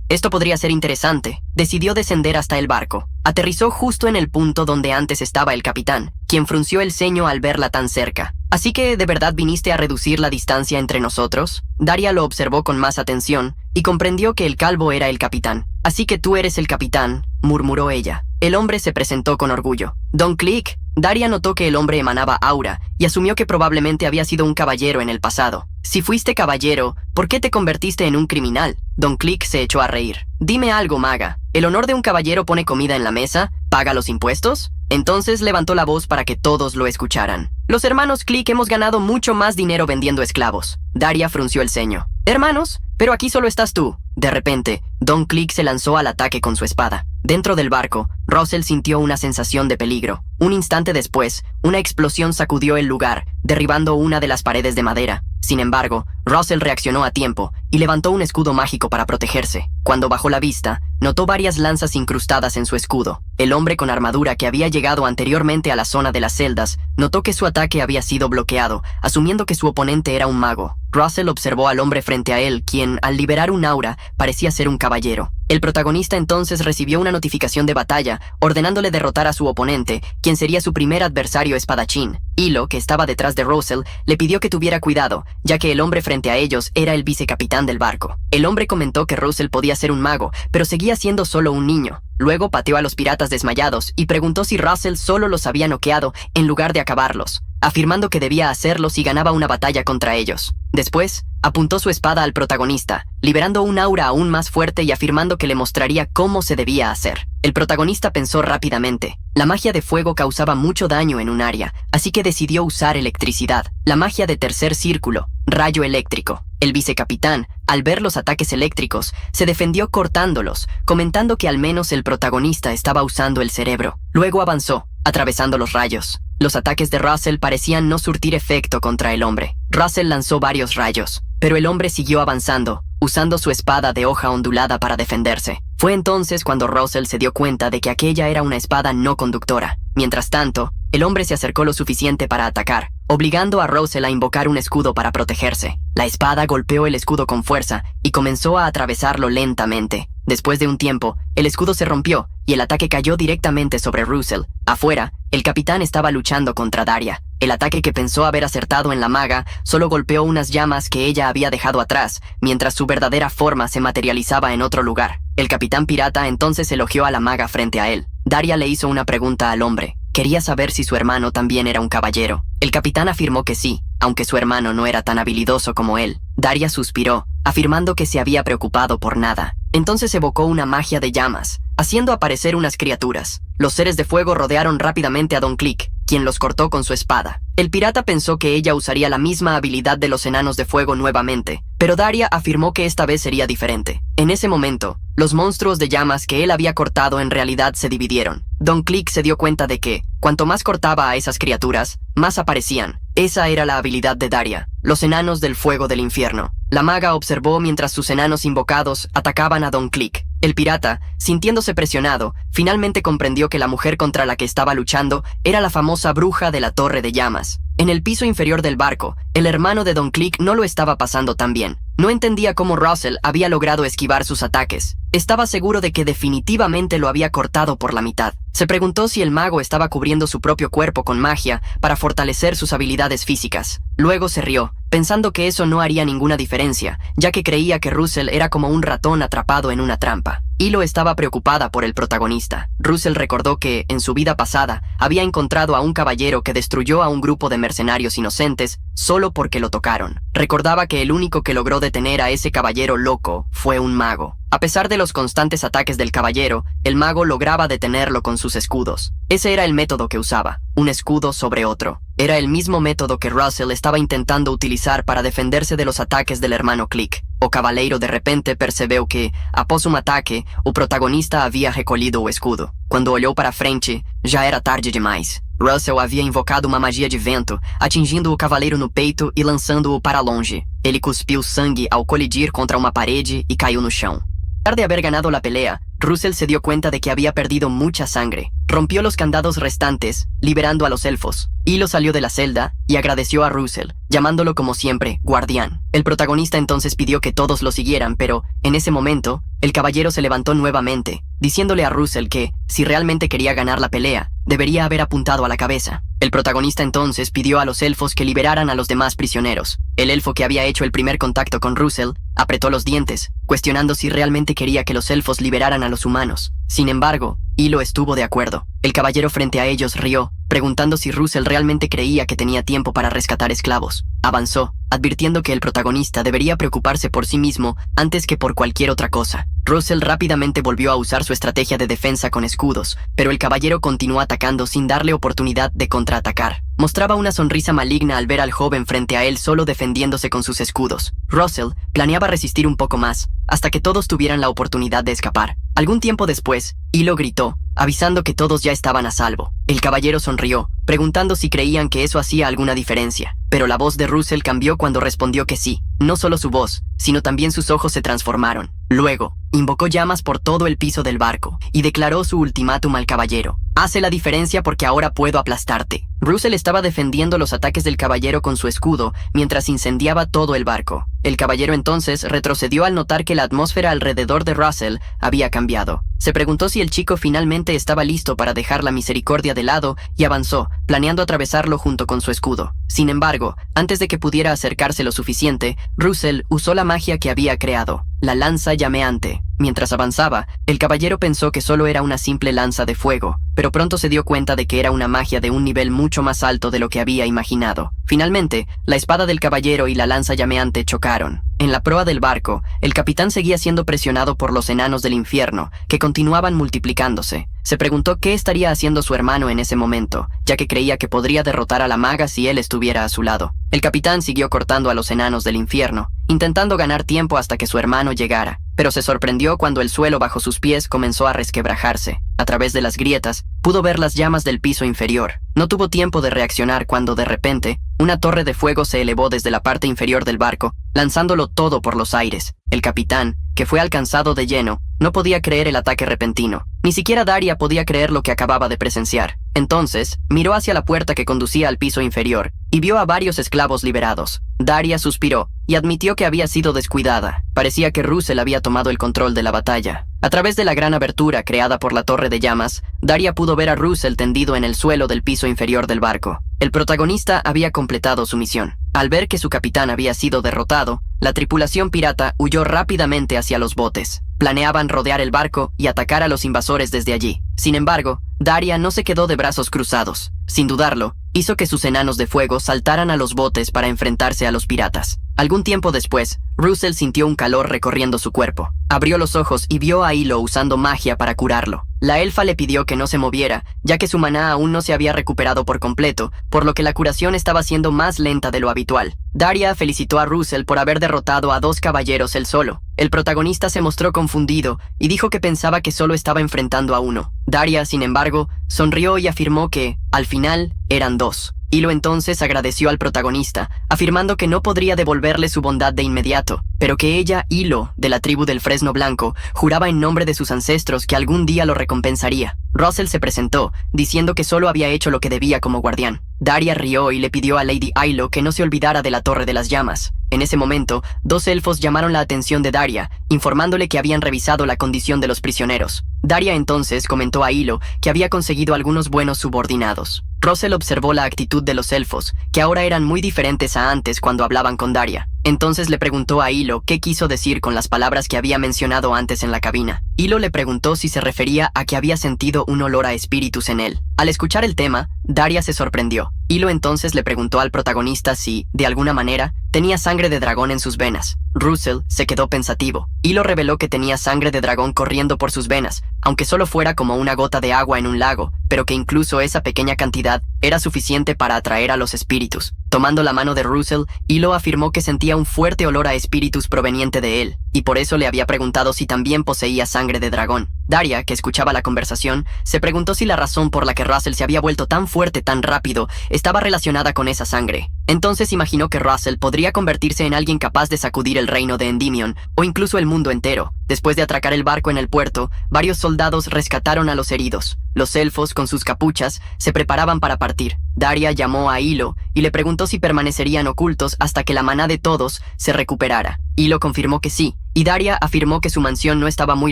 Esto podría ser interesante. Decidió descender hasta el barco. Aterrizó justo en el punto donde antes estaba el capitán, quien frunció el ceño al verla tan cerca. ¿Así que de verdad viniste a reducir la distancia entre nosotros? Daria lo observó con más atención y comprendió que el calvo era el capitán. «Así que tú eres el capitán», murmuró ella. El hombre se presentó con orgullo. «Don Click». Daria notó que el hombre emanaba aura y asumió que probablemente había sido un caballero en el pasado. «Si fuiste caballero, ¿por qué te convertiste en un criminal?» Don Click se echó a reír. «Dime algo, maga. ¿El honor de un caballero pone comida en la mesa? ¿Paga los impuestos?» Entonces levantó la voz para que todos lo escucharan. «Los hermanos Click hemos ganado mucho más dinero vendiendo esclavos». Daria frunció el ceño. «¿Hermanos? Pero aquí solo estás tú». De repente, Don Click se lanzó al ataque con su espada. Dentro del barco, Russell sintió una sensación de peligro. Un instante después, una explosión sacudió el lugar, derribando una de las paredes de madera. Sin embargo, Russell reaccionó a tiempo y levantó un escudo mágico para protegerse. Cuando bajó la vista, notó varias lanzas incrustadas en su escudo. El hombre con armadura que había llegado anteriormente a la zona de las celdas notó que su ataque había sido bloqueado, asumiendo que su oponente era un mago. Russell observó al hombre frente a él, quien, al liberar un aura, parecía ser un caballero. El protagonista entonces recibió una notificación de batalla, ordenándole derrotar a su oponente, quien sería su primer adversario espadachín. Hilo, que estaba detrás de Russell, le pidió que tuviera cuidado, ya que el hombre frente a ellos era el vicecapitán del barco. El hombre comentó que Russell podía ser un mago, pero seguía siendo solo un niño. Luego pateó a los piratas desmayados y preguntó si Russell solo los había noqueado en lugar de acabarlos, afirmando que debía hacerlo si ganaba una batalla contra ellos. Después, apuntó su espada al protagonista, liberando un aura aún más fuerte y afirmando que le mostraría cómo se debía hacer. El protagonista pensó rápidamente. La magia de fuego causaba mucho daño en un área, así que decidió usar electricidad. La magia de tercer círculo, rayo eléctrico. El vicecapitán, al ver los ataques eléctricos, se defendió cortándolos, comentando que al menos el protagonista estaba usando el cerebro. Luego avanzó, atravesando los rayos. Los ataques de Russell parecían no surtir efecto contra el hombre. Russell lanzó varios rayos, pero el hombre siguió avanzando, usando su espada de hoja ondulada para defenderse. Fue entonces cuando Russell se dio cuenta de que aquella era una espada no conductora. Mientras tanto, el hombre se acercó lo suficiente para atacar, obligando a Russell a invocar un escudo para protegerse. La espada golpeó el escudo con fuerza y comenzó a atravesarlo lentamente. Después de un tiempo, el escudo se rompió y el ataque cayó directamente sobre Russell. Afuera, el capitán estaba luchando contra Daria. El ataque que pensó haber acertado en la maga solo golpeó unas llamas que ella había dejado atrás, mientras su verdadera forma se materializaba en otro lugar. El capitán pirata entonces elogió a la maga frente a él. Daria le hizo una pregunta al hombre. Quería saber si su hermano también era un caballero. El capitán afirmó que sí, aunque su hermano no era tan habilidoso como él. Daria suspiró, afirmando que se había preocupado por nada. Entonces evocó una magia de llamas, haciendo aparecer unas criaturas. Los seres de fuego rodearon rápidamente a Don Click, quien los cortó con su espada. El pirata pensó que ella usaría la misma habilidad de los enanos de fuego nuevamente, pero Daria afirmó que esta vez sería diferente. En ese momento, los monstruos de llamas que él había cortado en realidad se dividieron. Don Click se dio cuenta de que, cuanto más cortaba a esas criaturas, más aparecían. Esa era la habilidad de Daria, los enanos del fuego del infierno. La maga observó mientras sus enanos invocados atacaban a Don Click. El pirata, sintiéndose presionado, finalmente comprendió que la mujer contra la que estaba luchando era la famosa bruja de la Torre de Llamas. En el piso inferior del barco, el hermano de Don Click no lo estaba pasando tan bien. No entendía cómo Russell había logrado esquivar sus ataques. Estaba seguro de que definitivamente lo había cortado por la mitad. Se preguntó si el mago estaba cubriendo su propio cuerpo con magia para fortalecer sus habilidades físicas. Luego se rió, pensando que eso no haría ninguna diferencia, ya que creía que Russell era como un ratón atrapado en una trampa. Hilo estaba preocupada por el protagonista. Russell recordó que, en su vida pasada, había encontrado a un caballero que destruyó a un grupo de mercenarios inocentes solo porque lo tocaron. Recordaba que el único que logró detener a ese caballero loco fue un mago. A pesar de los constantes ataques del caballero, el mago lograba detenerlo con sus escudos. Ese era el método que usaba, un escudo sobre otro. Era el mismo método que Russell estaba intentando utilizar para defenderse de los ataques del hermano Click. O cavaleiro de repente percebeu que, após um ataque, o protagonista havia recolhido o escudo. Quando olhou para frente, já era tarde demais. Russell havia invocado uma magia de vento, atingindo o cavaleiro no peito e lançando-o para longe. Ele cuspiu sangue ao colidir contra uma parede e caiu no chão. A pesar de haber ganado la pelea, Russell se dio cuenta de que había perdido mucha sangre. Rompió los candados restantes, liberando a los elfos. Hilo salió de la celda y agradeció a Russell, llamándolo como siempre, guardián. El protagonista entonces pidió que todos lo siguieran, pero, en ese momento, el caballero se levantó nuevamente, diciéndole a Russell que, si realmente quería ganar la pelea, debería haber apuntado a la cabeza. El protagonista entonces pidió a los elfos que liberaran a los demás prisioneros. El elfo que había hecho el primer contacto con Russell apretó los dientes, cuestionando si realmente quería que los elfos liberaran a los humanos. Sin embargo, Hilo estuvo de acuerdo. El caballero frente a ellos rió, preguntando si Russell realmente creía que tenía tiempo para rescatar esclavos. Avanzó, advirtiendo que el protagonista debería preocuparse por sí mismo antes que por cualquier otra cosa. Russell rápidamente volvió a usar su estrategia de defensa con escudos, pero el caballero continuó atacando sin darle oportunidad de contraatacar. Mostraba una sonrisa maligna al ver al joven frente a él solo defendiéndose con sus escudos. Russell planeaba resistir un poco más, hasta que todos tuvieran la oportunidad de escapar. Algún tiempo después, Hilo gritó, avisando que todos ya estaban a salvo. El caballero sonrió, preguntando si creían que eso hacía alguna diferencia. Pero la voz de Russell cambió cuando respondió que sí. No solo su voz, sino también sus ojos se transformaron. Luego, invocó llamas por todo el piso del barco y declaró su ultimátum al caballero. Hace la diferencia porque ahora puedo aplastarte. Russell estaba defendiendo los ataques del caballero con su escudo mientras incendiaba todo el barco. El caballero entonces retrocedió al notar que la atmósfera alrededor de Russell había cambiado. Se preguntó si el chico finalmente estaba listo para dejar la misericordia de lado y avanzó, planeando atravesarlo junto con su escudo. Sin embargo, antes de que pudiera acercarse lo suficiente, Russell usó la magia que había creado, la lanza llameante. Mientras avanzaba, el caballero pensó que solo era una simple lanza de fuego, pero pronto se dio cuenta de que era una magia de un nivel mucho más alto de lo que había imaginado. Finalmente, la espada del caballero y la lanza llameante chocaron. En la proa del barco, el capitán seguía siendo presionado por los enanos del infierno, que continuaban multiplicándose. Se preguntó qué estaría haciendo su hermano en ese momento, ya que creía que podría derrotar a la maga si él estuviera a su lado. El capitán siguió cortando a los enanos del infierno, intentando ganar tiempo hasta que su hermano llegara, pero se sorprendió cuando el suelo bajo sus pies comenzó a resquebrajarse. A través de las grietas, pudo ver las llamas del piso inferior. No tuvo tiempo de reaccionar cuando, de repente, una torre de fuego se elevó desde la parte inferior del barco, lanzándolo todo por los aires. El capitán, que fue alcanzado de lleno, no podía creer el ataque repentino. Ni siquiera Daria podía creer lo que acababa de presenciar. Entonces, miró hacia la puerta que conducía al piso inferior y vio a varios esclavos liberados. Daria suspiró y admitió que había sido descuidada. Parecía que Russell había tomado el control de la batalla. A través de la gran abertura creada por la torre de llamas, Daria pudo ver a Russell tendido en el suelo del piso inferior del barco. El protagonista había completado su misión. Al ver que su capitán había sido derrotado, la tripulación pirata huyó rápidamente hacia los botes. Planeaban rodear el barco y atacar a los invasores desde allí. Sin embargo, Daria no se quedó de brazos cruzados. Sin dudarlo, hizo que sus enanos de fuego saltaran a los botes para enfrentarse a los piratas. Algún tiempo después, Russell sintió un calor recorriendo su cuerpo. Abrió los ojos y vio a Hilo usando magia para curarlo. La elfa le pidió que no se moviera, ya que su maná aún no se había recuperado por completo, por lo que la curación estaba siendo más lenta de lo habitual. Daria felicitó a Russell por haber derrotado a 2 caballeros él solo. El protagonista se mostró confundido y dijo que pensaba que solo estaba enfrentando a uno. Daria, sin embargo, sonrió y afirmó que, al final, eran 2. Hilo entonces agradeció al protagonista, afirmando que no podría devolverle su bondad de inmediato, pero que ella, Hilo, de la tribu del Fresno Blanco, juraba en nombre de sus ancestros que algún día lo recompensaría. Russell se presentó, diciendo que solo había hecho lo que debía como guardián. Daria rió y le pidió a Lady Hilo que no se olvidara de la Torre de las Llamas. En ese momento, 2 elfos llamaron la atención de Daria, informándole que habían revisado la condición de los prisioneros. Daria entonces comentó a Hilo que había conseguido algunos buenos subordinados. Russell observó la actitud de los elfos, que ahora eran muy diferentes a antes cuando hablaban con Daria. Entonces le preguntó a Hilo qué quiso decir con las palabras que había mencionado antes en la cabina. Hilo le preguntó si se refería a que había sentido un olor a espíritus en él. Al escuchar el tema, Daria se sorprendió. Hilo entonces le preguntó al protagonista si, de alguna manera, tenía sangre de dragón en sus venas. Russell se quedó pensativo. Hilo reveló que tenía sangre de dragón corriendo por sus venas, aunque solo fuera como una gota de agua en un lago, pero que incluso esa pequeña cantidad era suficiente para atraer a los espíritus. Tomando la mano de Russell, Hilo afirmó que sentía un fuerte olor a espíritus proveniente de él, y por eso le había preguntado si también poseía sangre de dragón. Daria, que escuchaba la conversación, se preguntó si la razón por la que Russell se había vuelto tan fuerte tan rápido estaba relacionada con esa sangre. Entonces imaginó que Russell podría convertirse en alguien capaz de sacudir el reino de Endymion, o incluso el mundo entero. Después de atracar el barco en el puerto, varios soldados rescataron a los heridos. Los elfos, con sus capuchas, se preparaban para partir. Daria llamó a Hilo y le preguntó si permanecerían ocultos hasta que la maná de todos se recuperara. Hilo confirmó que sí, y Daria afirmó que su mansión no estaba muy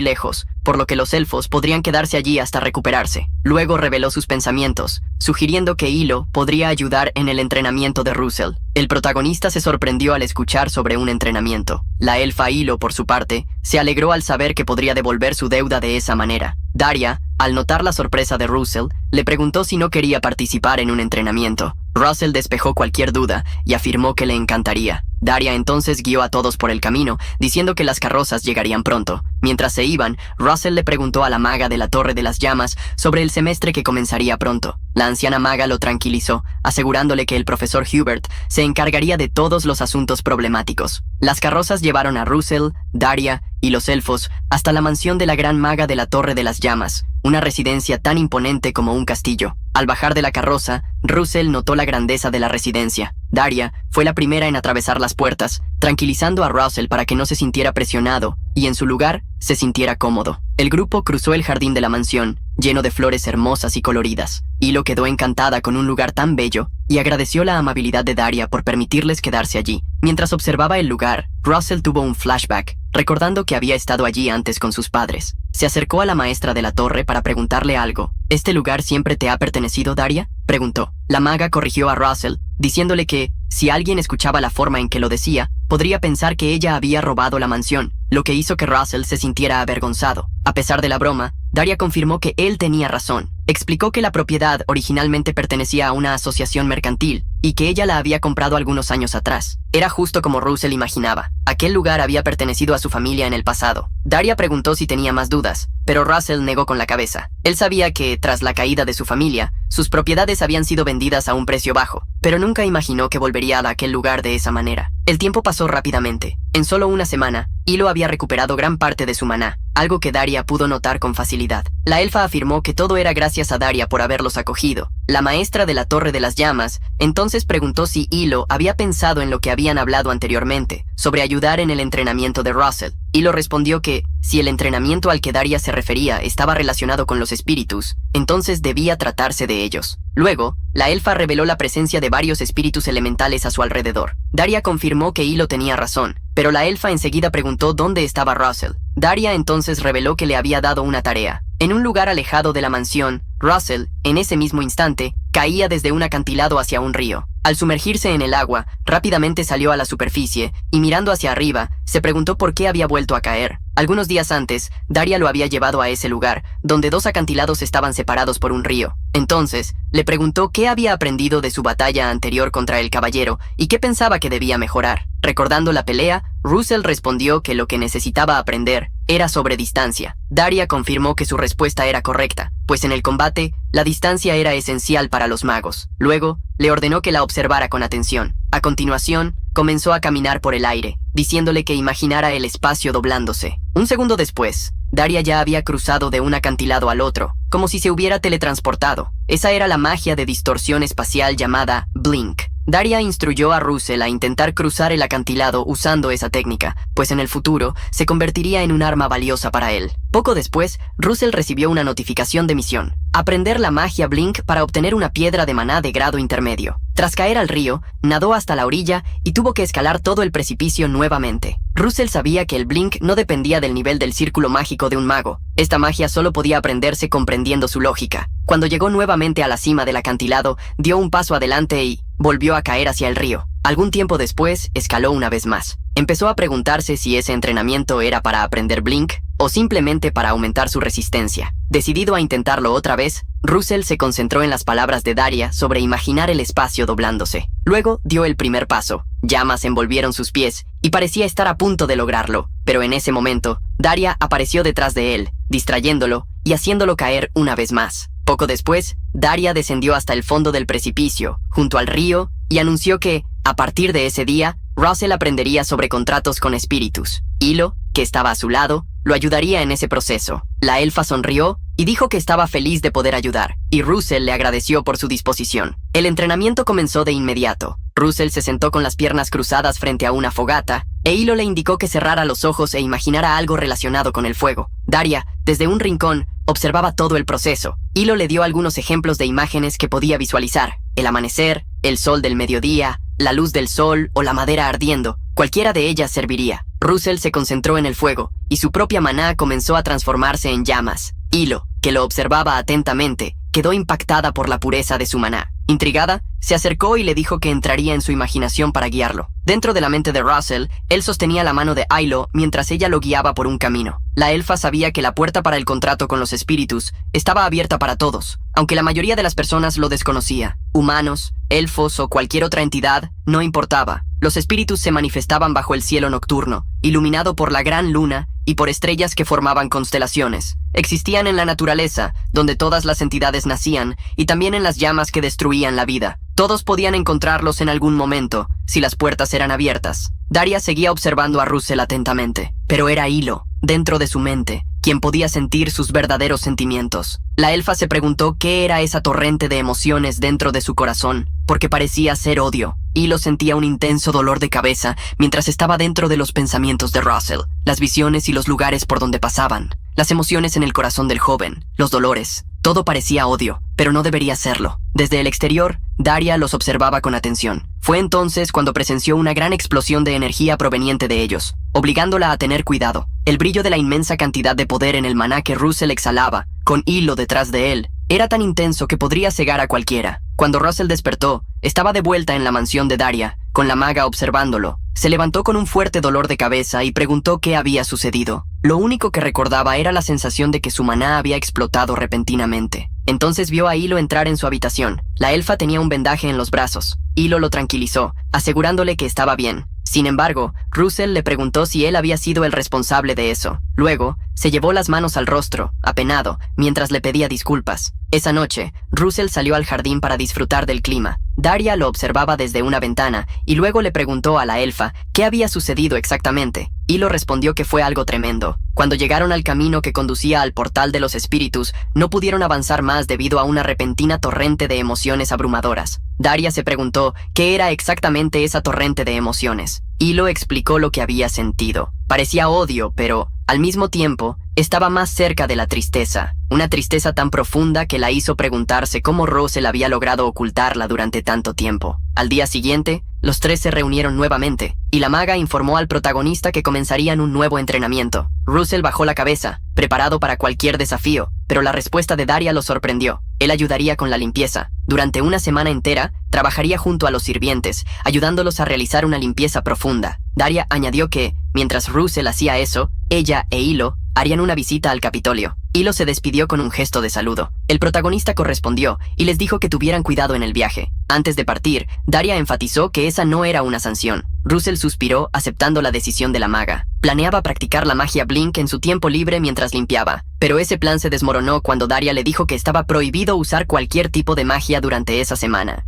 lejos, por lo que los elfos podrían quedarse allí hasta recuperarse. Luego reveló sus pensamientos, sugiriendo que Hilo podría ayudar en el entrenamiento de Russell. El protagonista se sorprendió al escuchar sobre un entrenamiento. La elfa Hilo, por su parte, se alegró al saber que podría devolver su deuda de esa manera. Daria, al notar la sorpresa de Russell, le preguntó si no quería participar en un entrenamiento. Russell despejó cualquier duda y afirmó que le encantaría. Daria entonces guió a todos por el camino, diciendo que las carrozas llegarían pronto. Mientras se iban, Russell le preguntó a la maga de la Torre de las Llamas sobre el semestre que comenzaría pronto. La anciana maga lo tranquilizó, asegurándole que el profesor Hubert se encargaría de todos los asuntos problemáticos. Las carrozas llevaron a Russell, Daria y los elfos hasta la mansión de la gran maga de la Torre de las Llamas, una residencia tan imponente como un castillo. Al bajar de la carroza, Russell notó la grandeza de la residencia. Daria fue la primera en atravesar las puertas, tranquilizando a Russell para que no se sintiera presionado y en su lugar se sintiera cómodo. El grupo cruzó el jardín de la mansión, lleno de flores hermosas y coloridas. Hilo quedó encantada con un lugar tan bello y agradeció la amabilidad de Daria por permitirles quedarse allí. Mientras observaba el lugar, Russell tuvo un flashback, recordando que había estado allí antes con sus padres. Se acercó a la maestra de la torre para preguntarle algo. ¿Este lugar siempre te ha pertenecido, Daria?, preguntó. La maga corrigió a Russell, diciéndole que, si alguien escuchaba la forma en que lo decía, podría pensar que ella había robado la mansión, lo que hizo que Russell se sintiera avergonzado. A pesar de la broma, Daria confirmó que él tenía razón. Explicó que la propiedad originalmente pertenecía a una asociación mercantil y que ella la había comprado algunos años atrás. Era justo como Russell imaginaba. Aquel lugar había pertenecido a su familia en el pasado. Daria preguntó si tenía más dudas, pero Russell negó con la cabeza. Él sabía que, tras la caída de su familia, sus propiedades habían sido vendidas a un precio bajo, pero nunca imaginó que volvería a aquel lugar de esa manera. El tiempo pasó rápidamente. En solo una semana, Hilo había recuperado gran parte de su maná, algo que Daria pudo notar con facilidad. La elfa afirmó que todo era gracias a Daria por haberlos acogido. La maestra de la Torre de las Llamas entonces preguntó si Hilo había pensado en lo que habían hablado anteriormente, sobre ayudar en el entrenamiento de Russell. Hilo respondió que, si el entrenamiento al que Daria se refería estaba relacionado con los espíritus, entonces debía tratarse de ellos. Luego, la elfa reveló la presencia de varios espíritus elementales a su alrededor. Daria confirmó que Hilo tenía razón, pero la elfa enseguida preguntó dónde estaba Russell. Daria entonces reveló que le había dado una tarea. En un lugar alejado de la mansión, Russell, en ese mismo instante, caía desde un acantilado hacia un río. Al sumergirse en el agua, rápidamente salió a la superficie y mirando hacia arriba, se preguntó por qué había vuelto a caer. Algunos días antes, Daria lo había llevado a ese lugar, donde dos acantilados estaban separados por un río. Entonces, le preguntó qué había aprendido de su batalla anterior contra el caballero y qué pensaba que debía mejorar. Recordando la pelea, Russell respondió que lo que necesitaba aprender era sobre distancia. Daria confirmó que su respuesta era correcta, pues en el combate, la distancia era esencial para los magos. Luego, le ordenó que la observara con atención. A continuación, comenzó a caminar por el aire, diciéndole que imaginara el espacio doblándose. Un segundo después, Daria ya había cruzado de un acantilado al otro, como si se hubiera teletransportado. Esa era la magia de distorsión espacial llamada Blink. Daria instruyó a Russell a intentar cruzar el acantilado usando esa técnica, pues en el futuro se convertiría en un arma valiosa para él. Poco después, Russell recibió una notificación de misión: aprender la magia Blink para obtener una piedra de maná de grado intermedio. Tras caer al río, nadó hasta la orilla y tuvo que escalar todo el precipicio nuevamente. Russell sabía que el Blink no dependía del nivel del círculo mágico de un mago. Esta magia solo podía aprenderse comprendiendo su lógica. Cuando llegó nuevamente a la cima del acantilado, dio un paso adelante y volvió a caer hacia el río. Algún tiempo después, escaló una vez más. Empezó a preguntarse si ese entrenamiento era para aprender Blink o simplemente para aumentar su resistencia. Decidido a intentarlo otra vez, Russell se concentró en las palabras de Daria sobre imaginar el espacio doblándose. Luego dio el primer paso. Llamas envolvieron sus pies y parecía estar a punto de lograrlo. Pero en ese momento, Daria apareció detrás de él, distrayéndolo y haciéndolo caer una vez más. Poco después, Daria descendió hasta el fondo del precipicio, junto al río, y anunció que, a partir de ese día, Russell aprendería sobre contratos con espíritus. Hilo, que estaba a su lado, lo ayudaría en ese proceso. La elfa sonrió y dijo que estaba feliz de poder ayudar, y Russell le agradeció por su disposición. El entrenamiento comenzó de inmediato. Russell se sentó con las piernas cruzadas frente a una fogata, e Hilo le indicó que cerrara los ojos e imaginara algo relacionado con el fuego. Daria, desde un rincón, observaba todo el proceso. Hilo le dio algunos ejemplos de imágenes que podía visualizar: el amanecer, el sol del mediodía, la luz del sol o la madera ardiendo. Cualquiera de ellas serviría. Russell se concentró en el fuego, y su propia maná comenzó a transformarse en llamas. Hilo, que lo observaba atentamente, quedó impactada por la pureza de su maná. Intrigada, se acercó y le dijo que entraría en su imaginación para guiarlo. Dentro de la mente de Russell, él sostenía la mano de Hilo mientras ella lo guiaba por un camino. La elfa sabía que la puerta para el contrato con los espíritus estaba abierta para todos, aunque la mayoría de las personas lo desconocía. Humanos, elfos o cualquier otra entidad, no importaba. Los espíritus se manifestaban bajo el cielo nocturno, iluminado por la gran luna y por estrellas que formaban constelaciones. Existían en la naturaleza, donde todas las entidades nacían, y también en las llamas que destruían la vida. Todos podían encontrarlos en algún momento, si las puertas eran abiertas. Daria seguía observando a Russell atentamente, pero era Hilo, dentro de su mente, quien podía sentir sus verdaderos sentimientos. La elfa se preguntó qué era esa torrente de emociones dentro de su corazón, porque parecía ser odio. Hilo sentía un intenso dolor de cabeza mientras estaba dentro de los pensamientos de Russell, las visiones y los lugares por donde pasaban, las emociones en el corazón del joven, los dolores. Todo parecía odio, pero no debería serlo. Desde el exterior, Daria los observaba con atención. Fue entonces cuando presenció una gran explosión de energía proveniente de ellos, obligándola a tener cuidado. El brillo de la inmensa cantidad de poder en el maná que Russell exhalaba, con Hilo detrás de él, era tan intenso que podría cegar a cualquiera. Cuando Russell despertó, estaba de vuelta en la mansión de Daria, con la maga observándolo. Se levantó con un fuerte dolor de cabeza y preguntó qué había sucedido. Lo único que recordaba era la sensación de que su maná había explotado repentinamente. Entonces vio a Hilo entrar en su habitación. La elfa tenía un vendaje en los brazos. Hilo lo tranquilizó, asegurándole que estaba bien. Sin embargo, Russell le preguntó si él había sido el responsable de eso. Luego, se llevó las manos al rostro, apenado, mientras le pedía disculpas. Esa noche, Russell salió al jardín para disfrutar del clima. Daria lo observaba desde una ventana y luego le preguntó a la elfa qué había sucedido exactamente. Hilo respondió que fue algo tremendo. Cuando llegaron al camino que conducía al portal de los espíritus, no pudieron avanzar más debido a una repentina torrente de emociones abrumadoras. Daria se preguntó qué era exactamente esa torrente de emociones. Hilo explicó lo que había sentido. Parecía odio, pero, al mismo tiempo, estaba más cerca de la tristeza. Una tristeza tan profunda que la hizo preguntarse cómo Russell había logrado ocultarla durante tanto tiempo. Al día siguiente, los tres se reunieron nuevamente, y la maga informó al protagonista que comenzarían un nuevo entrenamiento. Russell bajó la cabeza, preparado para cualquier desafío, pero la respuesta de Daria lo sorprendió. Él ayudaría con la limpieza. Durante una semana entera, trabajaría junto a los sirvientes, ayudándolos a realizar una limpieza profunda. Daria añadió que, mientras Russell hacía eso, ella e Hilo harían una visita al Capitolio. Hilo se despidió con un gesto de saludo. El protagonista correspondió y les dijo que tuvieran cuidado en el viaje. Antes de partir, Daria enfatizó que esa no era una sanción. Russell suspiró, aceptando la decisión de la maga. Planeaba practicar la magia Blink en su tiempo libre mientras limpiaba, pero ese plan se desmoronó cuando Daria le dijo que estaba prohibido usar cualquier tipo de magia durante esa semana.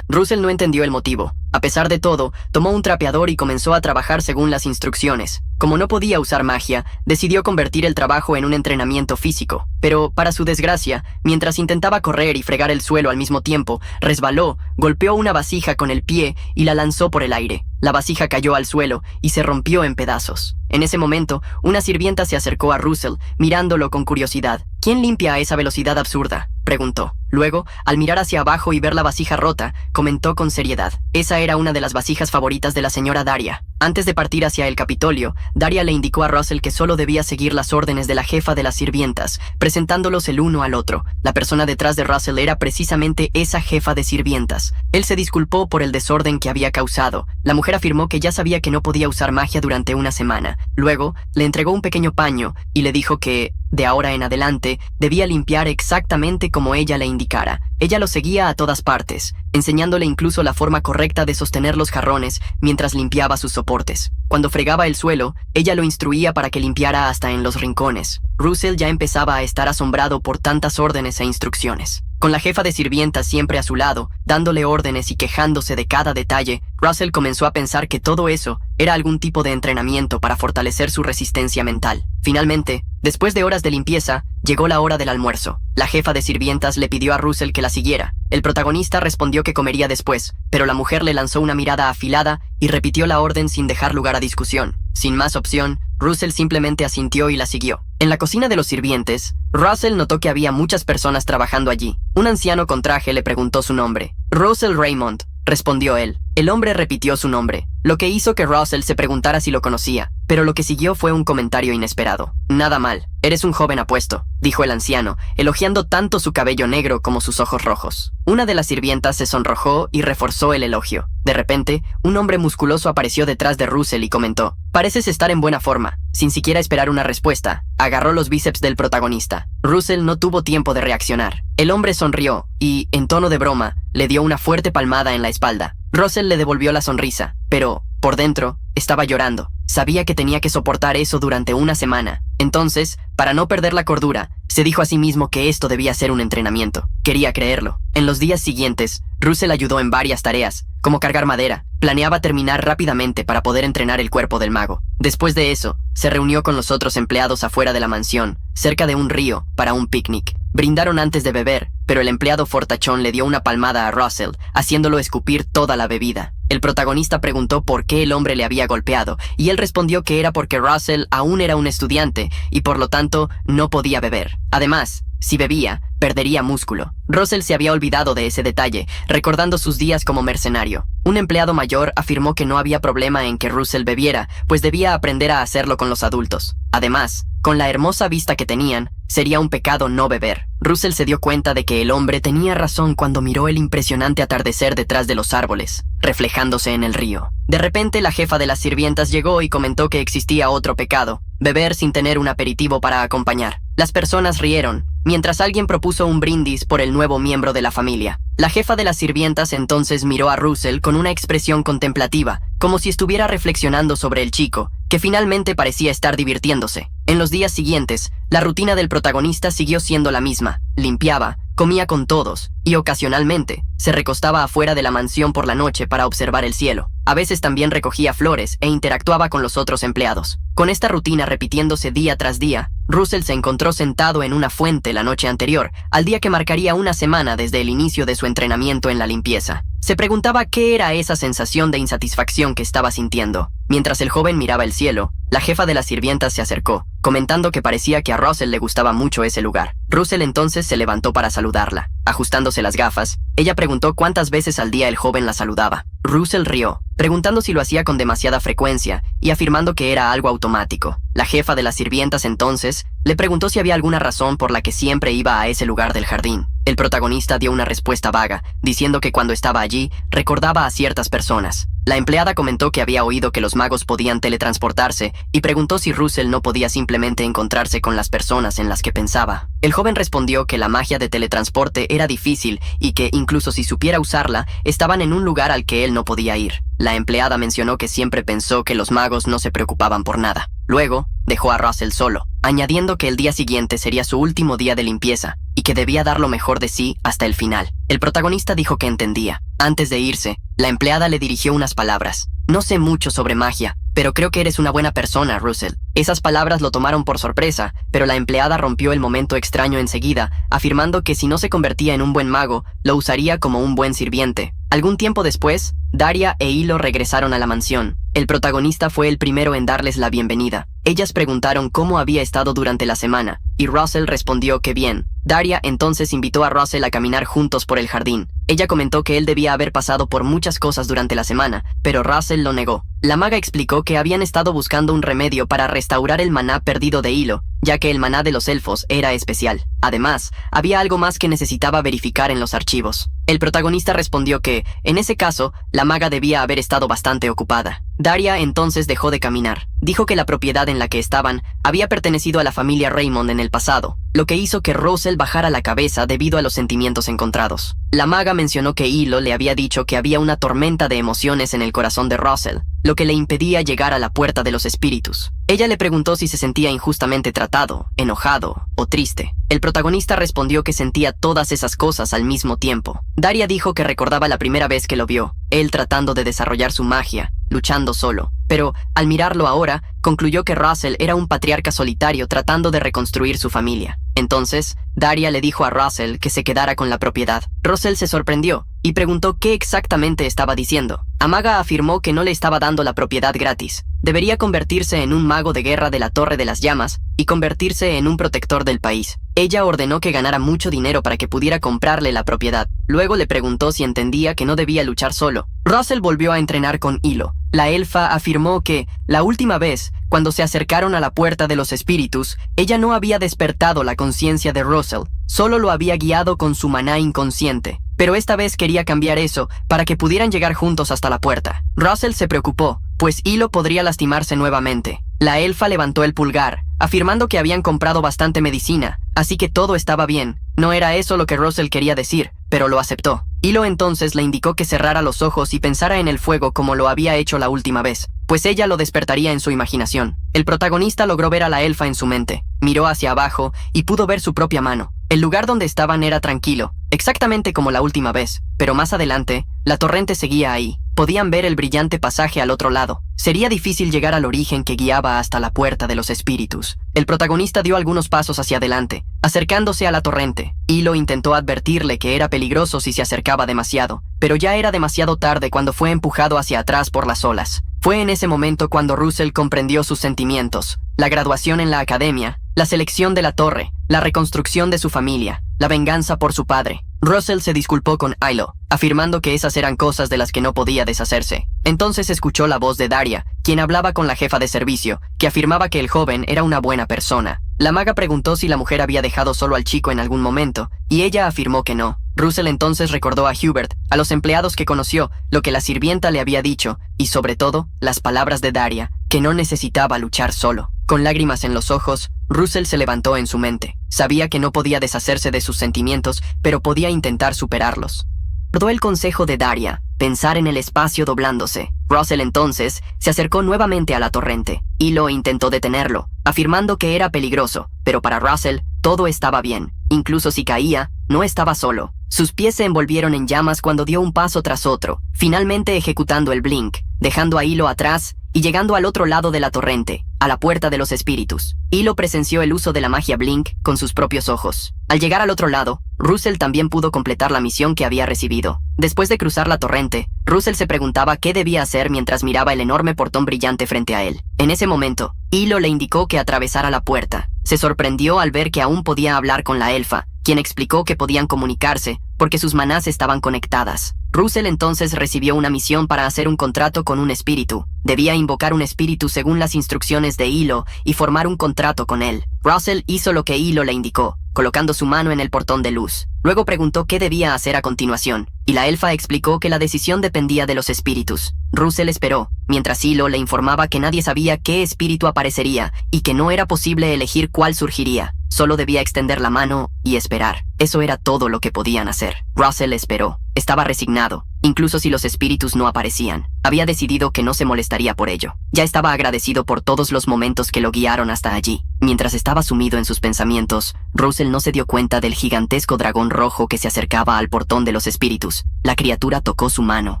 Russell no entendió el motivo. A pesar de todo, tomó un trapeador y comenzó a trabajar según las instrucciones. Como no podía usar magia, decidió convertir el trabajo en un entrenamiento físico. Pero, para su desgracia, mientras intentaba correr y fregar el suelo al mismo tiempo, resbaló, golpeó una vasija con el pie y la lanzó por el aire. La vasija cayó al suelo y se rompió en pedazos. En ese momento, una sirvienta se acercó a Russell, mirándolo con curiosidad. ¿Quién limpia a esa velocidad absurda?, preguntó. Luego, al mirar hacia abajo y ver la vasija rota, comentó con seriedad. Esa era una de las vasijas favoritas de la señora Daria. Antes de partir hacia el Capitolio, Daria le indicó a Russell que solo debía seguir las órdenes de la jefa de las sirvientas, presentándolos el uno al otro. La persona detrás de Russell era precisamente esa jefa de sirvientas. Él se disculpó por el desorden que había causado. La mujer afirmó que ya sabía que no podía usar magia durante una semana. Luego, le entregó un pequeño paño y le dijo que, de ahora en adelante, debía limpiar exactamente como ella le indicara. Ella lo seguía a todas partes, enseñándole incluso la forma correcta de sostener los jarrones mientras limpiaba sus soportes. Cuando fregaba el suelo, ella lo instruía para que limpiara hasta en los rincones. Russell ya empezaba a estar asombrado por tantas órdenes e instrucciones. Con la jefa de sirvientas siempre a su lado, dándole órdenes y quejándose de cada detalle, Russell comenzó a pensar que todo eso era algún tipo de entrenamiento para fortalecer su resistencia mental. Finalmente, después de horas de limpieza, llegó la hora del almuerzo. La jefa de sirvientas le pidió a Russell que la siguiera. El protagonista respondió que comería después, pero la mujer le lanzó una mirada afilada y repitió la orden sin dejar lugar a discusión. Sin más opción, Russell simplemente asintió y la siguió. En la cocina de los sirvientes, Russell notó que había muchas personas trabajando allí. Un anciano con traje le preguntó su nombre. Russell Raymond, respondió él. El hombre repitió su nombre, lo que hizo que Russell se preguntara si lo conocía, pero lo que siguió fue un comentario inesperado. Nada mal, eres un joven apuesto, dijo el anciano, elogiando tanto su cabello negro como sus ojos rojos. Una de las sirvientas se sonrojó y reforzó el elogio. De repente, un hombre musculoso apareció detrás de Russell y comentó: pareces estar en buena forma. Sin siquiera esperar una respuesta, agarró los bíceps del protagonista. Russell no tuvo tiempo de reaccionar. El hombre sonrió y, en tono de broma, le dio una fuerte palmada en la espalda. Russell le devolvió la sonrisa, pero, por dentro, estaba llorando. Sabía que tenía que soportar eso durante una semana. Entonces, para no perder la cordura, se dijo a sí mismo que esto debía ser un entrenamiento. Quería creerlo. En los días siguientes, Russell ayudó en varias tareas, como cargar madera. Planeaba terminar rápidamente para poder entrenar el cuerpo del mago. Después de eso, se reunió con los otros empleados afuera de la mansión, cerca de un río, para un picnic. Brindaron antes de beber, pero el empleado fortachón le dio una palmada a Russell, haciéndolo escupir toda la bebida. El protagonista preguntó por qué el hombre le había golpeado, y él respondió que era porque Russell aún era un estudiante y por lo tanto no podía beber. Además, si bebía, perdería músculo. Russell se había olvidado de ese detalle, recordando sus días como mercenario. Un empleado mayor afirmó que no había problema en que Russell bebiera, pues debía aprender a hacerlo con los adultos. Además, con la hermosa vista que tenían, sería un pecado no beber. Russell se dio cuenta de que el hombre tenía razón cuando miró el impresionante atardecer detrás de los árboles, reflejándose en el río. De repente, la jefa de las sirvientas llegó y comentó que existía otro pecado: beber sin tener un aperitivo para acompañar. Las personas rieron, mientras alguien propuso un brindis por el nuevo miembro de la familia. La jefa de las sirvientas entonces miró a Russell con una expresión contemplativa, como si estuviera reflexionando sobre el chico, que finalmente parecía estar divirtiéndose. En los días siguientes, la rutina del protagonista siguió siendo la misma: limpiaba, comía con todos, y ocasionalmente, se recostaba afuera de la mansión por la noche para observar el cielo. A veces también recogía flores e interactuaba con los otros empleados. Con esta rutina repitiéndose día tras día, Russell se encontró sentado en una fuente la noche anterior, al día que marcaría una semana desde el inicio de su entrenamiento en la limpieza. Se preguntaba qué era esa sensación de insatisfacción que estaba sintiendo. Mientras el joven miraba el cielo, la jefa de las sirvientas se acercó, comentando que parecía que a Russell le gustaba mucho ese lugar. Russell entonces se levantó para saludarla. Ajustándose las gafas, ella preguntó cuántas veces al día el joven la saludaba. Russell rió, preguntando si lo hacía con demasiada frecuencia y afirmando que era algo automático. La jefa de las sirvientas entonces le preguntó si había alguna razón por la que siempre iba a ese lugar del jardín. El protagonista dio una respuesta vaga, diciendo que cuando estaba allí, recordaba a ciertas personas. La empleada comentó que había oído que los magos podían teletransportarse y preguntó si Russell no podía simplemente encontrarse con las personas en las que pensaba. El joven respondió que la magia de teletransporte era difícil y que, incluso si supiera usarla, estaban en un lugar al que él no podía ir. La empleada mencionó que siempre pensó que los magos no se preocupaban por nada. Luego, dejó a Russell solo, añadiendo que el día siguiente sería su último día de limpieza y que debía dar lo mejor de sí hasta el final. El protagonista dijo que entendía. Antes de irse, la empleada le dirigió unas palabras: «No sé mucho sobre magia, pero creo que eres una buena persona, Russell». Esas palabras lo tomaron por sorpresa, pero la empleada rompió el momento extraño enseguida, afirmando que si no se convertía en un buen mago, lo usaría como un buen sirviente. Algún tiempo después, Daria e Hilo regresaron a la mansión. El protagonista fue el primero en darles la bienvenida. Ellas preguntaron cómo había estado durante la semana, y Russell respondió que bien. Daria entonces invitó a Russell a caminar juntos por el jardín. Ella comentó que él debía haber pasado por muchas cosas durante la semana, pero Russell lo negó. La maga explicó que habían estado buscando un remedio para restaurar el maná perdido de Hilo, ya que el maná de los elfos era especial. Además, había algo más que necesitaba verificar en los archivos. El protagonista respondió que, en ese caso, la maga debía haber estado bastante ocupada. Daria entonces dejó de caminar. Dijo que la propiedad en la que estaban había pertenecido a la familia Raymond en el pasado, lo que hizo que Russell bajara la cabeza debido a los sentimientos encontrados. La maga mencionó que Hilo le había dicho que había una tormenta de emociones en el corazón de Russell, lo que le impedía llegar a la puerta de los espíritus. Ella le preguntó si se sentía injustamente tratado, enojado o triste. El protagonista respondió que sentía todas esas cosas al mismo tiempo. Daria dijo que recordaba la primera vez que lo vio, él tratando de desarrollar su magia, luchando solo. Pero, al mirarlo ahora, concluyó que Russell era un patriarca solitario tratando de reconstruir su familia. Entonces, Daria le dijo a Russell que se quedara con la propiedad. Russell se sorprendió y preguntó qué exactamente estaba diciendo. Amaga afirmó que no le estaba dando la propiedad gratis. Debería convertirse en un mago de guerra de la Torre de las Llamas y convertirse en un protector del país. Ella ordenó que ganara mucho dinero para que pudiera comprarle la propiedad. Luego le preguntó si entendía que no debía luchar solo. Russell volvió a entrenar con Hilo. La elfa afirmó que, la última vez, cuando se acercaron a la puerta de los espíritus, ella no había despertado la conciencia de Russell, solo lo había guiado con su maná inconsciente. Pero esta vez quería cambiar eso para que pudieran llegar juntos hasta la puerta. Russell se preocupó, pues Hilo podría lastimarse nuevamente. La elfa levantó el pulgar, afirmando que habían comprado bastante medicina, así que todo estaba bien. No era eso lo que Russell quería decir, pero lo aceptó. Hilo entonces le indicó que cerrara los ojos y pensara en el fuego como lo había hecho la última vez, pues ella lo despertaría en su imaginación. El protagonista logró ver a la elfa en su mente, miró hacia abajo y pudo ver su propia mano. El lugar donde estaban era tranquilo, exactamente como la última vez, pero más adelante, la torrente seguía ahí. Podían ver el brillante pasaje al otro lado. Sería difícil llegar al origen que guiaba hasta la puerta de los espíritus. El protagonista dio algunos pasos hacia adelante, acercándose a la torrente. Hilo intentó advertirle que era peligroso si se acercaba demasiado, pero ya era demasiado tarde cuando fue empujado hacia atrás por las olas. Fue en ese momento cuando Russell comprendió sus sentimientos: la graduación en la academia, la selección de la torre, la reconstrucción de su familia, la venganza por su padre. Russell se disculpó con Hilo, afirmando que esas eran cosas de las que no podía deshacerse. Entonces escuchó la voz de Daria, quien hablaba con la jefa de servicio, que afirmaba que el joven era una buena persona. La maga preguntó si la mujer había dejado solo al chico en algún momento, y ella afirmó que no. Russell entonces recordó a Hubert, a los empleados que conoció, lo que la sirvienta le había dicho, y sobre todo, las palabras de Daria, que no necesitaba luchar solo. Con lágrimas en los ojos, Russell se levantó en su mente. Sabía que no podía deshacerse de sus sentimientos, pero podía intentar superarlos. Recordó el consejo de Daria: pensar en el espacio doblándose. Russell entonces se acercó nuevamente a la torrente. Hilo intentó detenerlo, afirmando que era peligroso, pero para Russell todo estaba bien. Incluso si caía, no estaba solo. Sus pies se envolvieron en llamas cuando dio un paso tras otro, finalmente ejecutando el blink, dejando a Hilo atrás y llegando al otro lado de la torrente, a la puerta de los espíritus. Hilo presenció el uso de la magia Blink con sus propios ojos. Al llegar al otro lado, Russell también pudo completar la misión que había recibido. Después de cruzar la torrente, Russell se preguntaba qué debía hacer mientras miraba el enorme portón brillante frente a él. En ese momento, Hilo le indicó que atravesara la puerta. Se sorprendió al ver que aún podía hablar con la elfa, quien explicó que podían comunicarse porque sus manás estaban conectadas. Russell entonces recibió una misión para hacer un contrato con un espíritu. Debía invocar un espíritu según las instrucciones de Hilo y formar un contrato con él. Russell hizo lo que Hilo le indicó, colocando su mano en el portón de luz. Luego preguntó qué debía hacer a continuación, y la elfa explicó que la decisión dependía de los espíritus. Russell esperó, mientras Hilo le informaba que nadie sabía qué espíritu aparecería y que no era posible elegir cuál surgiría. Solo debía extender la mano y esperar. Eso era todo lo que podían hacer. Russell esperó. Estaba resignado, incluso si los espíritus no aparecían. Había decidido que no se molestaría por ello. Ya estaba agradecido por todos los momentos que lo guiaron hasta allí. Mientras estaba sumido en sus pensamientos, Russell no se dio cuenta del gigantesco dragón rojo que se acercaba al portón de los espíritus. La criatura tocó su mano.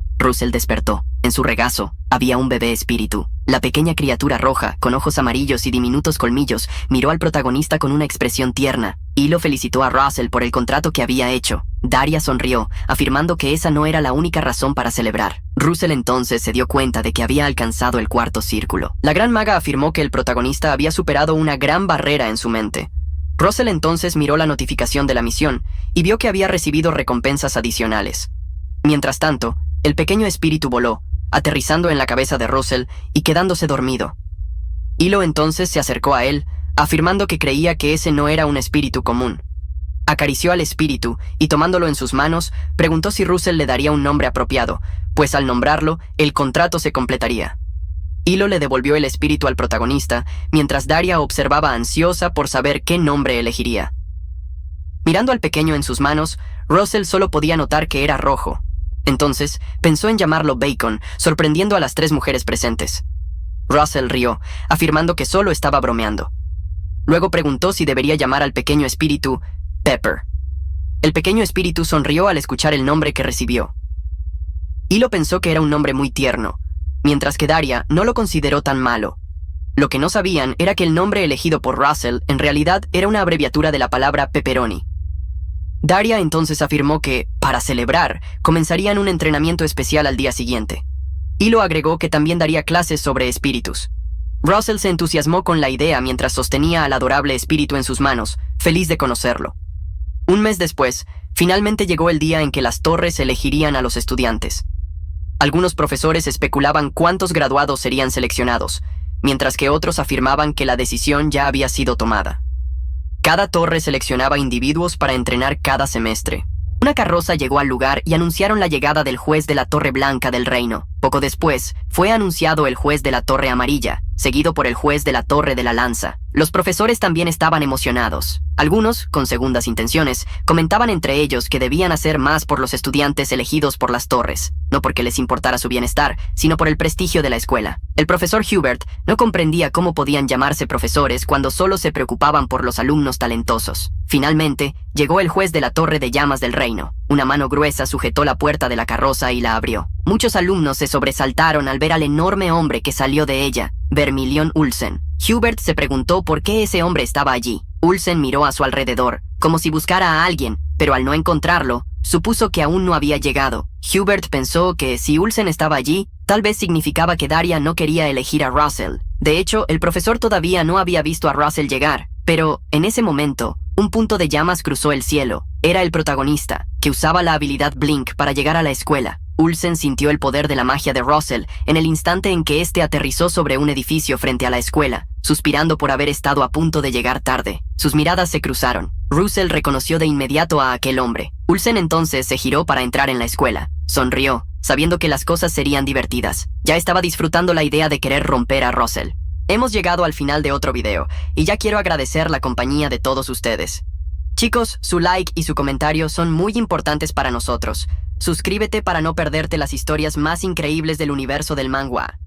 Russell despertó. En su regazo había un bebé espíritu. La pequeña criatura roja, con ojos amarillos y diminutos colmillos, miró al protagonista con una expresión tierna. Hilo felicitó a Russell por el contrato que había hecho. Daria sonrió, afirmando que esa no era la única razón para celebrar. Russell entonces se dio cuenta de que había alcanzado el cuarto círculo. La gran maga afirmó que el protagonista había superado una gran barrera en su mente. Russell entonces miró la notificación de la misión y vio que había recibido recompensas adicionales. Mientras tanto, el pequeño espíritu voló, aterrizando en la cabeza de Russell y quedándose dormido. Hilo entonces se acercó a él, afirmando que creía que ese no era un espíritu común. Acarició al espíritu y, tomándolo en sus manos, preguntó si Russell le daría un nombre apropiado, pues al nombrarlo, el contrato se completaría. Hilo le devolvió el espíritu al protagonista, mientras Daria observaba ansiosa por saber qué nombre elegiría. Mirando al pequeño en sus manos, Russell solo podía notar que era rojo. Entonces, pensó en llamarlo Bacon, sorprendiendo a las 3 mujeres presentes. Russell rió, afirmando que solo estaba bromeando. Luego preguntó si debería llamar al pequeño espíritu Pepper. El pequeño espíritu sonrió al escuchar el nombre que recibió. Hilo pensó que era un nombre muy tierno, mientras que Daria no lo consideró tan malo. Lo que no sabían era que el nombre elegido por Russell en realidad era una abreviatura de la palabra pepperoni. Daria entonces afirmó que, para celebrar, comenzarían un entrenamiento especial al día siguiente. Hilo agregó que también daría clases sobre espíritus. Russell se entusiasmó con la idea mientras sostenía al adorable espíritu en sus manos, feliz de conocerlo. Un mes después, finalmente llegó el día en que las torres elegirían a los estudiantes. Algunos profesores especulaban cuántos graduados serían seleccionados, mientras que otros afirmaban que la decisión ya había sido tomada. Cada torre seleccionaba individuos para entrenar cada semestre. Una carroza llegó al lugar y anunciaron la llegada del juez de la Torre Blanca del Reino. Poco después, fue anunciado el juez de la Torre Amarilla, seguido por el juez de la Torre de la Lanza. Los profesores también estaban emocionados. Algunos, con segundas intenciones, comentaban entre ellos que debían hacer más por los estudiantes elegidos por las torres, no porque les importara su bienestar, sino por el prestigio de la escuela. El profesor Hubert no comprendía cómo podían llamarse profesores cuando solo se preocupaban por los alumnos talentosos. Finalmente, llegó el juez de la Torre de Llamas del Reino. Una mano gruesa sujetó la puerta de la carroza y la abrió. Muchos alumnos se sobresaltaron al ver al enorme hombre que salió de ella, Vermilion Olsen. Hubert se preguntó por qué ese hombre estaba allí. Olsen miró a su alrededor, como si buscara a alguien, pero al no encontrarlo, supuso que aún no había llegado. Hubert pensó que si Olsen estaba allí, tal vez significaba que Daria no quería elegir a Russell. De hecho, el profesor todavía no había visto a Russell llegar, pero, en ese momento, un punto de llamas cruzó el cielo. Era el protagonista, que usaba la habilidad Blink para llegar a la escuela. Olsen sintió el poder de la magia de Russell en el instante en que éste aterrizó sobre un edificio frente a la escuela, suspirando por haber estado a punto de llegar tarde. Sus miradas se cruzaron. Russell reconoció de inmediato a aquel hombre. Olsen entonces se giró para entrar en la escuela. Sonrió, sabiendo que las cosas serían divertidas. Ya estaba disfrutando la idea de querer romper a Russell. Hemos llegado al final de otro video, y ya quiero agradecer la compañía de todos ustedes. Chicos, su like y su comentario son muy importantes para nosotros. Suscríbete para no perderte las historias más increíbles del universo del manhwa.